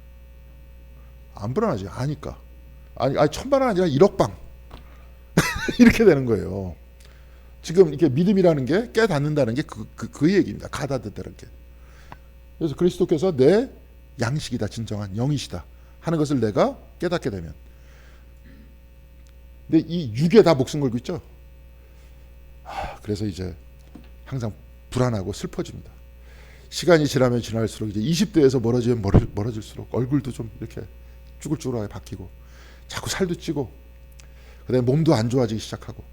Speaker 1: 안 불안하지. 아니까. 아니 1,000만 원 아니라 1억 빵. 이렇게 되는 거예요. 지금 이렇게 믿음이라는 게 깨닫는다는 게 그 얘기입니다. 가닫는다는 게. 그래서 그리스도께서 내 양식이다. 진정한 영이시다. 하는 것을 내가 깨닫게 되면. 근데 이 육에 다 목숨 걸고 있죠. 그래서 이제 항상 불안하고 슬퍼집니다. 시간이 지나면 지날수록 이제 20대에서 멀어지면 멀어질수록 얼굴도 좀 이렇게 쭈글쭈글하게 바뀌고 자꾸 살도 찌고 그다음에 몸도 안 좋아지기 시작하고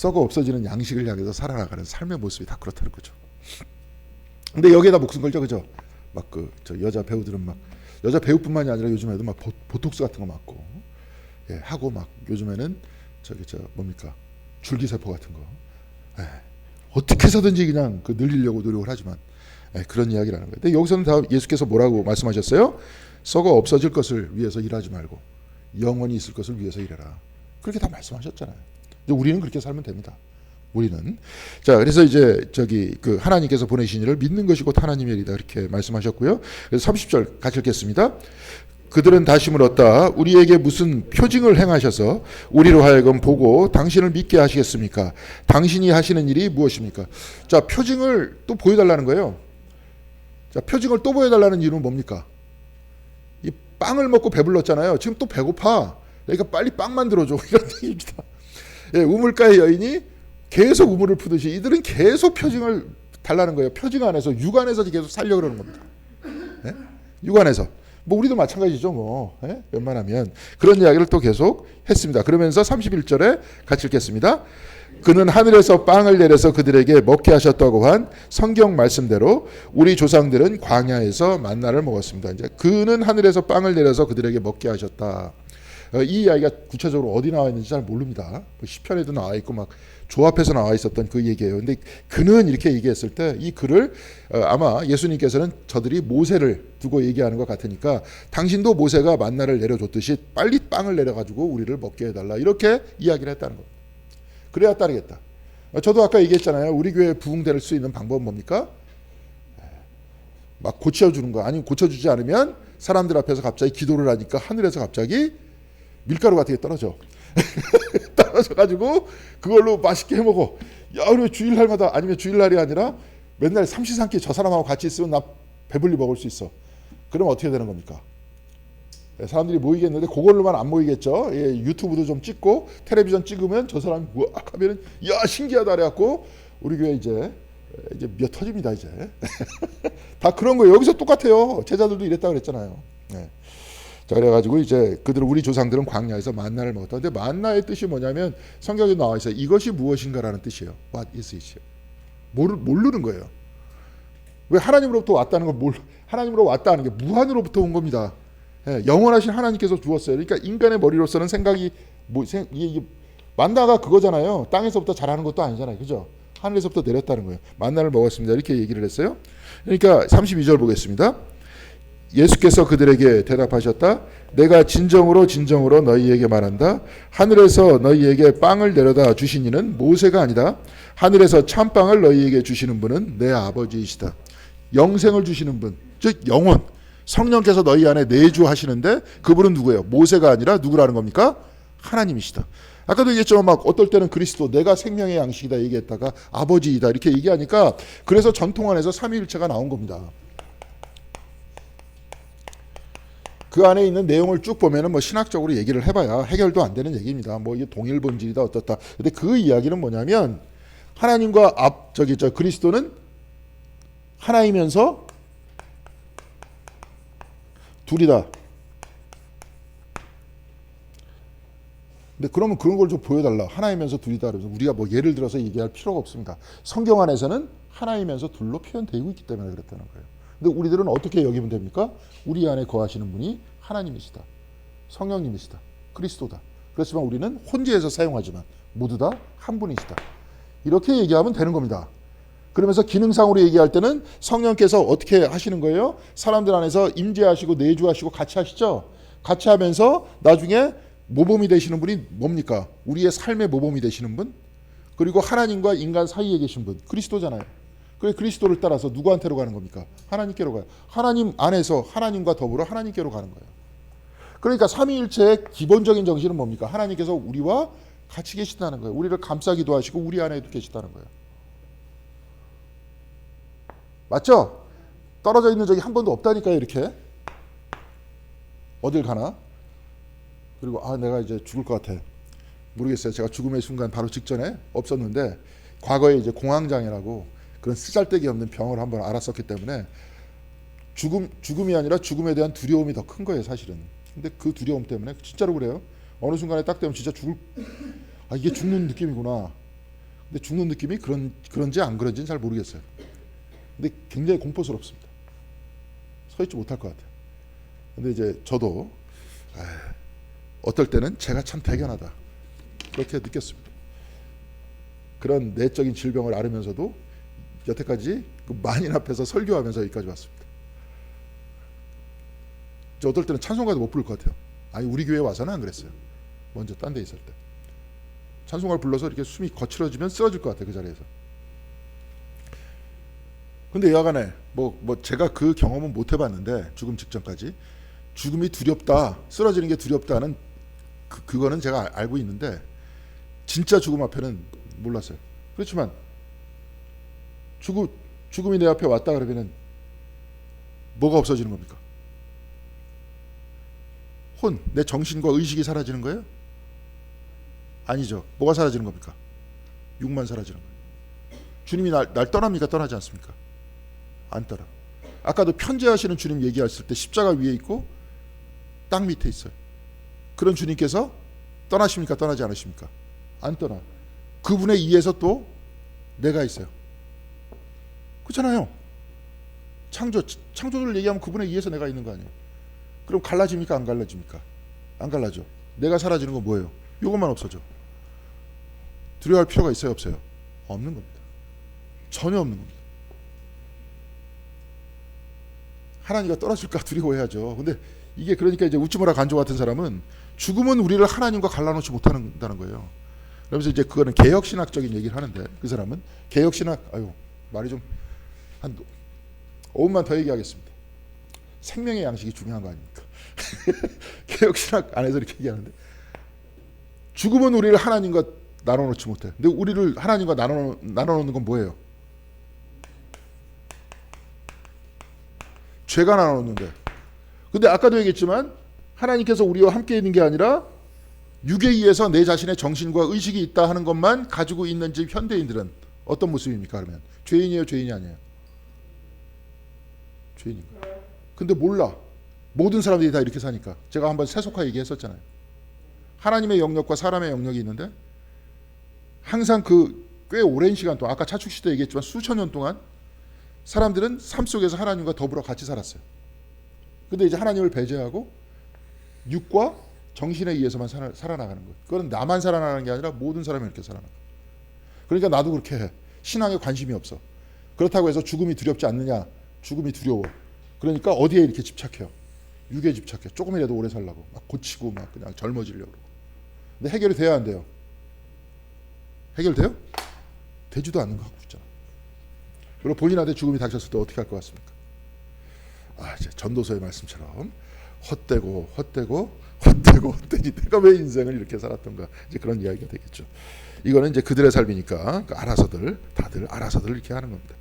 Speaker 1: 썩어 없어지는 양식을 향해서 살아나가는 삶의 모습이 다 그렇다는 거죠. 근데 여기에다 목숨 걸죠, 그죠? 막 저 여자 배우들은 막 여자 배우뿐만이 아니라 요즘에도 막 보톡스 같은 거 맞고, 예, 하고 막 요즘에는 뭡니까 줄기세포 같은 거, 예, 어떻게 해서든지 그냥 늘리려고 노력을 하지만, 예, 그런 이야기라는 거예요. 근데 여기서는 다 예수께서 뭐라고 말씀하셨어요? 썩어 없어질 것을 위해서 일하지 말고 영원히 있을 것을 위해서 일해라. 그렇게 다 말씀하셨잖아요. 근데 우리는 그렇게 살면 됩니다. 우리는. 자, 그래서 이제 하나님께서 보내신 이를 믿는 것이 곧 하나님의 일이다, 이렇게 말씀하셨고요. 그래서 30절 같이 읽겠습니다. 그들은 다심을 얻다 우리에게 무슨 표징을 행하셔서 우리로 하여금 보고 당신을 믿게 하시겠습니까? 당신이 하시는 일이 무엇입니까? 자, 표징을 또 보여달라는 거예요. 자, 표징을 또 보여달라는 이유는 뭡니까? 이 빵을 먹고 배불렀잖아요. 지금 또 배고파. 그러니까 빨리 빵 만들어줘, 이런 얘기입니다. 예, 우물가의 여인이 계속 우물을 푸듯이 이들은 계속 표징을 달라는 거예요. 표징 안에서, 육안에서 계속 살려고 그러는 겁니다. 예? 육안에서. 뭐 우리도 마찬가지죠, 뭐. 예? 웬만하면. 그런 이야기를 또 계속 했습니다. 그러면서 31절에 같이 읽겠습니다. 그는 하늘에서 빵을 내려서 그들에게 먹게 하셨다고 한 성경 말씀대로 우리 조상들은 광야에서 만나를 먹었습니다. 이제 그는 하늘에서 빵을 내려서 그들에게 먹게 하셨다. 이 이야기가 구체적으로 어디 나와 있는지 잘 모릅니다. 시편에도 나와 있고 막 조합해서 나와 있었던 그 얘기예요. 근데 그는 이렇게 얘기했을 때 이 글을 아마 예수님께서는 저들이 모세를 두고 얘기하는 것 같으니까 당신도 모세가 만나를 내려줬듯이 빨리 빵을 내려가지고 우리를 먹게 해달라, 이렇게 이야기를 했다는 겁니다. 그래야 따르겠다. 저도 아까 얘기했잖아요. 우리 교회 부흥될 수 있는 방법은 뭡니까? 막 고쳐주는 거, 아니면 고쳐주지 않으면 사람들 앞에서 갑자기 기도를 하니까 하늘에서 갑자기 밀가루 같은 게 떨어져. 떨어져가지고 그걸로 맛있게 해먹어. 야, 우리 주일날마다, 아니면 주일날이 아니라 맨날 삼시삼끼 저 사람하고 같이 있으면 나 배불리 먹을 수 있어. 그럼 어떻게 되는 겁니까? 사람들이 모이겠는데 그걸로만 안 모이겠죠. 예, 유튜브도 좀 찍고 텔레비전 찍으면 저 사람이 우악 하면은 야, 신기하다 그래갖고 우리 교회 이제 몇 터집니다 이제. 다 그런 거예요. 여기서 똑같아요. 제자들도 이랬다 그랬잖아요. 네. 자, 그래가지고 이제 그들은, 우리 조상들은 광야에서 만나를 먹었다. 근데 만나의 뜻이 뭐냐면 성경에 나와 있어요. 이것이 무엇인가라는 뜻이에요. What is it? 모르는 거예요. 왜 하나님으로부터 왔다는 걸 하나님으로 왔다는 게 무한으로부터 온 겁니다. 예, 영원하신 하나님께서 주었어요. 그러니까 인간의 머리로서는 생각이 만나가 그거잖아요. 땅에서부터 자라는 것도 아니잖아요. 그죠? 하늘에서부터 내렸다는 거예요. 만나를 먹었습니다. 이렇게 얘기를 했어요. 그러니까 32절 보겠습니다. 예수께서 그들에게 대답하셨다. 내가 진정으로 너희에게 말한다. 하늘에서 너희에게 빵을 내려다 주신 이는 모세가 아니다. 하늘에서 참빵을 너희에게 주시는 분은 내 아버지이시다. 영생을 주시는 분, 즉 영원, 성령께서 너희 안에 내주하시는데 그분은 누구예요? 모세가 아니라 누구라는 겁니까? 하나님이시다. 아까도 얘기했죠. 막 어떨 때는 그리스도, 내가 생명의 양식이다 얘기했다가 아버지이다 이렇게 얘기하니까, 그래서 전통 안에서 삼위일체가 나온 겁니다. 그 안에 있는 내용을 쭉 보면은 뭐 신학적으로 얘기를 해봐야 해결도 안 되는 얘기입니다. 뭐 이게 동일 본질이다 어떻다. 근데 그 이야기는 뭐냐면 하나님과 그리스도는 하나이면서 둘이다. 근데 그러면 그런 걸 좀 보여달라. 하나이면서 둘이다. 그래서 우리가 뭐 예를 들어서 얘기할 필요가 없습니다. 성경 안에서는 하나이면서 둘로 표현되고 있기 때문에 그렇다는 거예요. 근데 우리들은 어떻게 여기면 됩니까? 우리 안에 거하시는 분이 하나님이시다, 성령님이시다, 그리스도다. 그렇지만 우리는 혼재해서 사용하지만 모두 다 한 분이시다. 이렇게 얘기하면 되는 겁니다. 그러면서 기능상으로 얘기할 때는 성령께서 어떻게 하시는 거예요? 사람들 안에서 임재하시고 내주하시고 같이 하시죠. 같이 하면서 나중에 모범이 되시는 분이 뭡니까? 우리의 삶의 모범이 되시는 분, 그리고 하나님과 인간 사이에 계신 분, 그리스도잖아요. 그 그리스도를 따라서 누구한테로 가는 겁니까? 하나님께로 가요. 하나님 안에서 하나님과 더불어 하나님께로 가는 거예요. 그러니까 삼위일체의 기본적인 정신은 뭡니까? 하나님께서 우리와 같이 계시다는 거예요. 우리를 감싸기도 하시고 우리 안에도 계시다는 거예요. 맞죠? 떨어져 있는 적이 한 번도 없다니까요. 이렇게 어딜 가나? 그리고 내가 이제 죽을 것 같아. 모르겠어요. 제가 죽음의 순간 바로 직전에 없었는데, 과거에 이제 공황장애라고 그런 쓰잘데기 없는 병을 한번 앓았었기 때문에 죽음이 아니라 죽음에 대한 두려움이 더 큰 거예요, 사실은. 근데 그 두려움 때문에 진짜로 그래요. 어느 순간에 딱 되면 진짜 이게 죽는 느낌이구나. 근데 죽는 느낌이 그런지 안 그런지는 잘 모르겠어요. 근데 굉장히 공포스럽습니다. 서 있지 못할 것 같아요. 근데 이제 저도 어떨 때는 제가 참 대견하다 그렇게 느꼈습니다. 그런 내적인 질병을 앓으면서도 여태까지 그 만인 앞에서 설교하면서 여기까지 왔습니다. 저 어떨 때는 찬송가도 못 부를 것 같아요. 아니 우리 교회 와서는 안 그랬어요. 먼저 딴 데 있을 때 찬송가를 불러서 이렇게 숨이 거칠어지면 쓰러질 것 같아요. 그 자리에서. 근데 여하간에 뭐 제가 그 경험은 못 해봤는데 죽음 직전까지 죽음이 두렵다, 쓰러지는 게 두렵다는 그거는 제가 알고 있는데 진짜 죽음 앞에는 몰랐어요. 그렇지만 죽음이 내 앞에 왔다 그러면은 뭐가 없어지는 겁니까? 내 정신과 의식이 사라지는 거예요? 아니죠. 뭐가 사라지는 겁니까? 육만 사라지는 거예요. 주님이 날 떠납니까? 떠나지 않습니까? 안 떠나. 아까도 편재하시는 주님 얘기했을 때 십자가 위에 있고 땅 밑에 있어요. 그런 주님께서 떠나십니까? 떠나지 않으십니까? 안 떠나. 그분의 이에서 또 내가 있어요. 그렇잖아요. 창조주를 얘기하면 그분의 이에서 내가 있는 거 아니에요. 그럼 갈라집니까? 안 갈라집니까? 안 갈라져. 내가 사라지는 건 뭐예요? 이것만 없어져. 두려워할 필요가 있어요? 없어요? 없는 겁니다. 전혀 없는 겁니다. 하나님과 떨어질까 두려워해야죠. 근데 이게 그러니까 이제 우찌무라 간조 같은 사람은 죽음은 우리를 하나님과 갈라놓지 못한다는 거예요. 그러면서 이제 그거는 개혁신학적인 얘기를 하는데 그 사람은 개혁신학 말이 좀 한 5분만 더 얘기하겠습니다. 생명의 양식이 중요한 거 아닙니까? 개혁신학 안에서 이렇게 얘기하는데 죽음은 우리를 하나님과 나눠놓지 못해. 근데 우리를 하나님과 나눠놓는 건 뭐예요? 죄가 나눠놓는데. 근데 아까도 얘기했지만 하나님께서 우리와 함께 있는 게 아니라 육에 의해서 내 자신의 정신과 의식이 있다 하는 것만 가지고 있는 집 현대인들은 어떤 모습입니까? 그러면 죄인이에요? 죄인이 아니에요? 죄인인 거예요. 근데 몰라. 모든 사람들이 다 이렇게 사니까. 제가 한번 세속화 얘기했었잖아요. 하나님의 영역과 사람의 영역이 있는데 항상 그 꽤 오랜 시간 동안 아까 차축시 때 얘기했지만 수천 년 동안 사람들은 삶 속에서 하나님과 더불어 같이 살았어요. 근데 이제 하나님을 배제하고 육과 정신에 의해서만 살아나가는 거예요. 그건 나만 살아나는 게 아니라 모든 사람이 이렇게 살아나가. 그러니까 나도 그렇게 해. 신앙에 관심이 없어. 그렇다고 해서 죽음이 두렵지 않느냐? 죽음이 두려워. 그러니까 어디에 이렇게 집착해요? 육에 집착해. 조금이라도 오래 살라고. 막 고치고 막 그냥 젊어지려고. 근데 해결이 돼야 안 돼요? 해결돼요? 되지도 않는 거 갖고 있잖아. 그리고 본인한테 죽음이 닥쳤을 때 어떻게 할 것 같습니까? 이제 전도서의 말씀처럼 헛되니 내가 왜 인생을 이렇게 살았던가 이제 그런 이야기가 되겠죠. 이거는 이제 그들의 삶이니까 다들 알아서들 이렇게 하는 겁니다.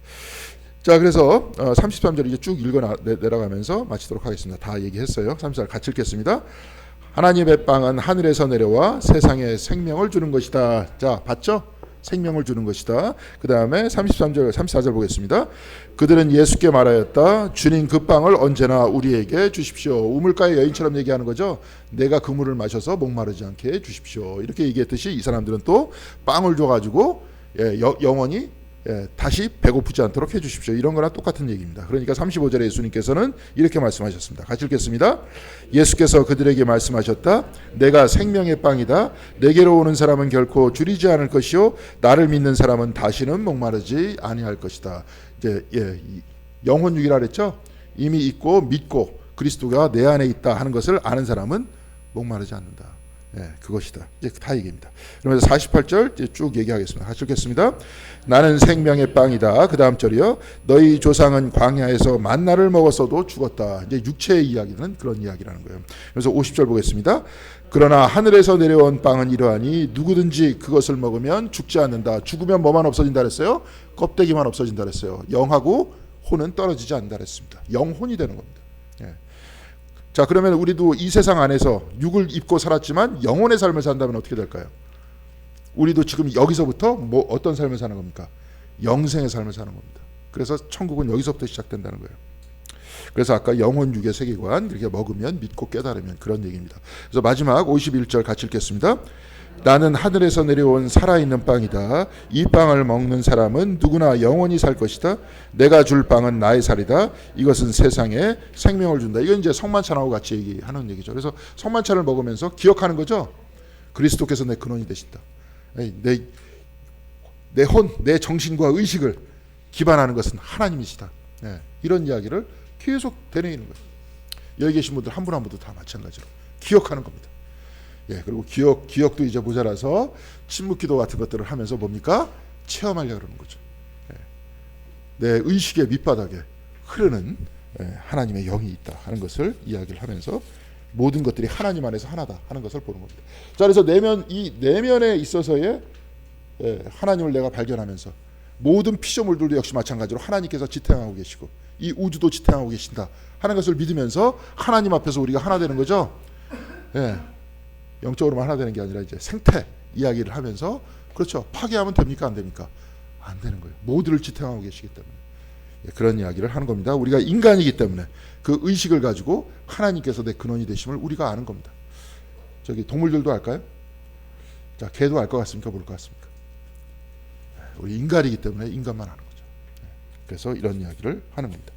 Speaker 1: 자, 그래서 33절 이제 쭉 읽어 내려가면서 마치도록 하겠습니다. 다 얘기했어요. 34절 같이 읽겠습니다. 하나님의 빵은 하늘에서 내려와 세상에 생명을 주는 것이다. 자, 봤죠? 생명을 주는 것이다. 그 다음에 33절, 34절 보겠습니다. 그들은 예수께 말하였다. 주님 그 빵을 언제나 우리에게 주십시오. 우물가의 여인처럼 얘기하는 거죠. 내가 그 물을 마셔서 목마르지 않게 해 주십시오. 이렇게 얘기했듯이 이 사람들은 또 빵을 줘가지고 영원히 다시 배고프지 않도록 해주십시오. 이런 거랑 똑같은 얘기입니다. 그러니까 35절에 예수님께서는 이렇게 말씀하셨습니다. 같이 읽겠습니다. 예수께서 그들에게 말씀하셨다. 내가 생명의 빵이다. 내게로 오는 사람은 결코 줄이지 않을 것이요 나를 믿는 사람은 다시는 목마르지 아니할 것이다. 이제 영혼육이라 그랬죠. 이미 있고 믿고 그리스도가 내 안에 있다 하는 것을 아는 사람은 목마르지 않는다. 그것이다. 이제 다 얘기입니다. 그러면서 48절 이제 쭉 얘기하겠습니다. 같이 읽겠습니다. 나는 생명의 빵이다. 그 다음 절이요. 너희 조상은 광야에서 만나를 먹었어도 죽었다. 이제 육체의 이야기는 그런 이야기라는 거예요. 그래서 50절 보겠습니다. 그러나 하늘에서 내려온 빵은 이러하니 누구든지 그것을 먹으면 죽지 않는다. 죽으면 뭐만 없어진다 그랬어요? 껍데기만 없어진다 그랬어요. 영하고 혼은 떨어지지 않는다 그랬습니다. 영혼이 되는 겁니다. 자, 그러면 우리도 이 세상 안에서 육을 입고 살았지만 영혼의 삶을 산다면 어떻게 될까요? 우리도 지금 여기서부터 어떤 삶을 사는 겁니까? 영생의 삶을 사는 겁니다. 그래서 천국은 여기서부터 시작된다는 거예요. 그래서 아까 영혼 육의 세계관 이렇게 먹으면 믿고 깨달으면 그런 얘기입니다. 그래서 마지막 51절 같이 읽겠습니다. 나는 하늘에서 내려온 살아있는 빵이다. 이 빵을 먹는 사람은 누구나 영원히 살 것이다. 내가 줄 빵은 나의 살이다. 이것은 세상에 생명을 준다. 이건 이제 성만찬하고 같이 얘기하는 얘기죠. 그래서 성만찬을 먹으면서 기억하는 거죠. 그리스도께서 내 근원이 되신다. 내 혼, 내 정신과 의식을 기반하는 것은 하나님이시다. 이런 이야기를 계속 되뇌이는 거예요. 여기 계신 분들 한 분 한 분도 다 마찬가지로 기억하는 겁니다. 그리고 기억도 이제 모자라서 침묵기도 같은 것들을 하면서 뭡니까? 체험하려고 그러는 거죠. 내 의식의 밑바닥에 흐르는 하나님의 영이 있다 하는 것을 이야기를 하면서 모든 것들이 하나님 안에서 하나다 하는 것을 보는 겁니다. 자, 그래서 이 내면에 있어서의 하나님을 내가 발견하면서 모든 피조물들도 역시 마찬가지로 하나님께서 지탱하고 계시고 이 우주도 지탱하고 계신다 하는 것을 믿으면서 하나님 앞에서 우리가 하나 되는 거죠. 영적으로만 하나 되는 게 아니라 이제 생태 이야기를 하면서 그렇죠. 파괴하면 됩니까? 안 됩니까? 안 되는 거예요. 모두를 지탱하고 계시기 때문에 그런 이야기를 하는 겁니다. 우리가 인간이기 때문에 그 의식을 가지고 하나님께서 내 근원이 되심을 우리가 아는 겁니다. 저기 동물들도 알까요? 자, 개도 알 것 같습니까? 모를 것 같습니까? 우리 인간이기 때문에 인간만 아는 거죠. 그래서 이런 이야기를 하는 겁니다.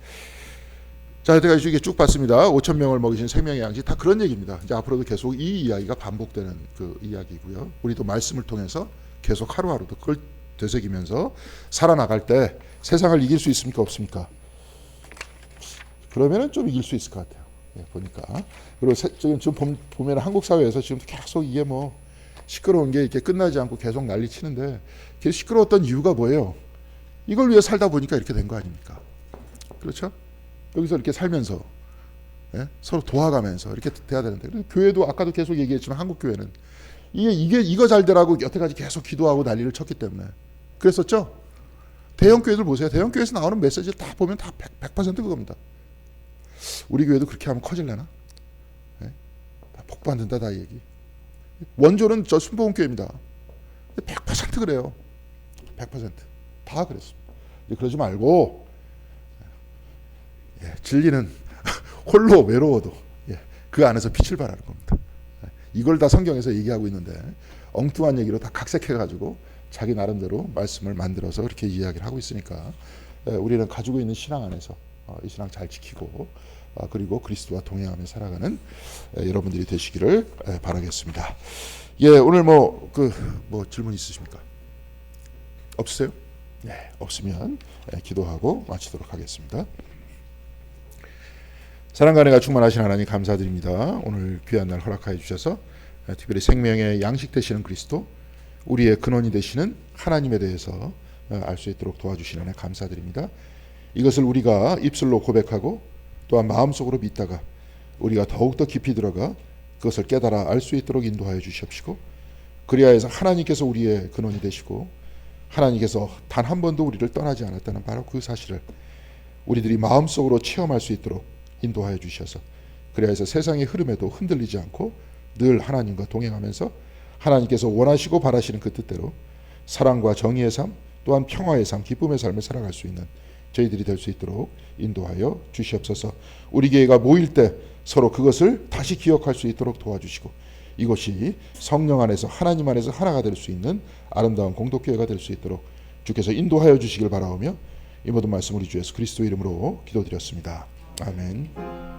Speaker 1: 자, 여태까지 이게 쭉 봤습니다. 5천 명을 먹이신 생명의 양식 다 그런 얘기입니다. 이제 앞으로도 계속 이 이야기가 반복되는 그 이야기고요. 우리도 말씀을 통해서 계속 하루하루도 그걸 되새기면서 살아나갈 때 세상을 이길 수 있습니까? 없습니까? 그러면은 좀 이길 수 있을 것 같아요. 보니까. 그리고 지금 보면 한국 사회에서 지금 계속 이게 뭐 시끄러운 게 이렇게 끝나지 않고 계속 난리 치는데 계속 시끄러웠던 이유가 뭐예요? 이걸 위해 살다 보니까 이렇게 된 거 아닙니까? 그렇죠? 여기서 이렇게 살면서 서로 도와가면서 이렇게 돼야 되는데 교회도 아까도 계속 얘기했지만 한국 교회는 이거 잘 되라고 여태까지 계속 기도하고 난리를 쳤기 때문에 그랬었죠. 대형 교회들 보세요. 대형 교회에서 나오는 메시지 다 보면 다 100% 그겁니다. 우리 교회도 그렇게 하면 커질려나? 다 복받는다 다 얘기. 원조는 저 순복음교회입니다. 100% 그래요. 100%다 그랬습니다. 그러지 말고 진리는 홀로 외로워도 그 안에서 빛을 발하는 겁니다. 이걸 다 성경에서 얘기하고 있는데 엉뚱한 얘기로 다 각색해가지고 자기 나름대로 말씀을 만들어서 그렇게 이야기를 하고 있으니까 우리는 가지고 있는 신앙 안에서 이 신앙 잘 지키고 그리고 그리스도와 동행하며 살아가는 여러분들이 되시기를 바라겠습니다. 오늘 뭐 질문 있으십니까? 없으세요? 네, 없으면 기도하고 마치도록 하겠습니다. 사랑과 은혜가 충만하신 하나님 감사드립니다. 오늘 귀한 날 허락하여 주셔서 특별히 생명의 양식 되시는 그리스도, 우리의 근원이 되시는 하나님에 대해서 알 수 있도록 도와주시는 은혜 감사드립니다. 이것을 우리가 입술로 고백하고 또한 마음속으로 믿다가 우리가 더욱더 깊이 들어가 그것을 깨달아 알 수 있도록 인도하여 주시옵시고, 그리하여서 하나님께서 우리의 근원이 되시고 하나님께서 단 한 번도 우리를 떠나지 않았다는 바로 그 사실을 우리들이 마음속으로 체험할 수 있도록 인도하여 주셔서, 그래서 세상의 흐름에도 흔들리지 않고 늘 하나님과 동행하면서 하나님께서 원하시고 바라시는 그 뜻대로 사랑과 정의의 삶, 또한 평화의 삶, 기쁨의 삶을 살아갈 수 있는 저희들이 될 수 있도록 인도하여 주시옵소서. 우리 교회가 모일 때 서로 그것을 다시 기억할 수 있도록 도와주시고, 이것이 성령 안에서 하나님 안에서 하나가 될 수 있는 아름다운 공동교회가 될 수 있도록 주께서 인도하여 주시길 바라오며 이 모든 말씀 우리 주 예수 그리스도 이름으로 기도드렸습니다. 아멘.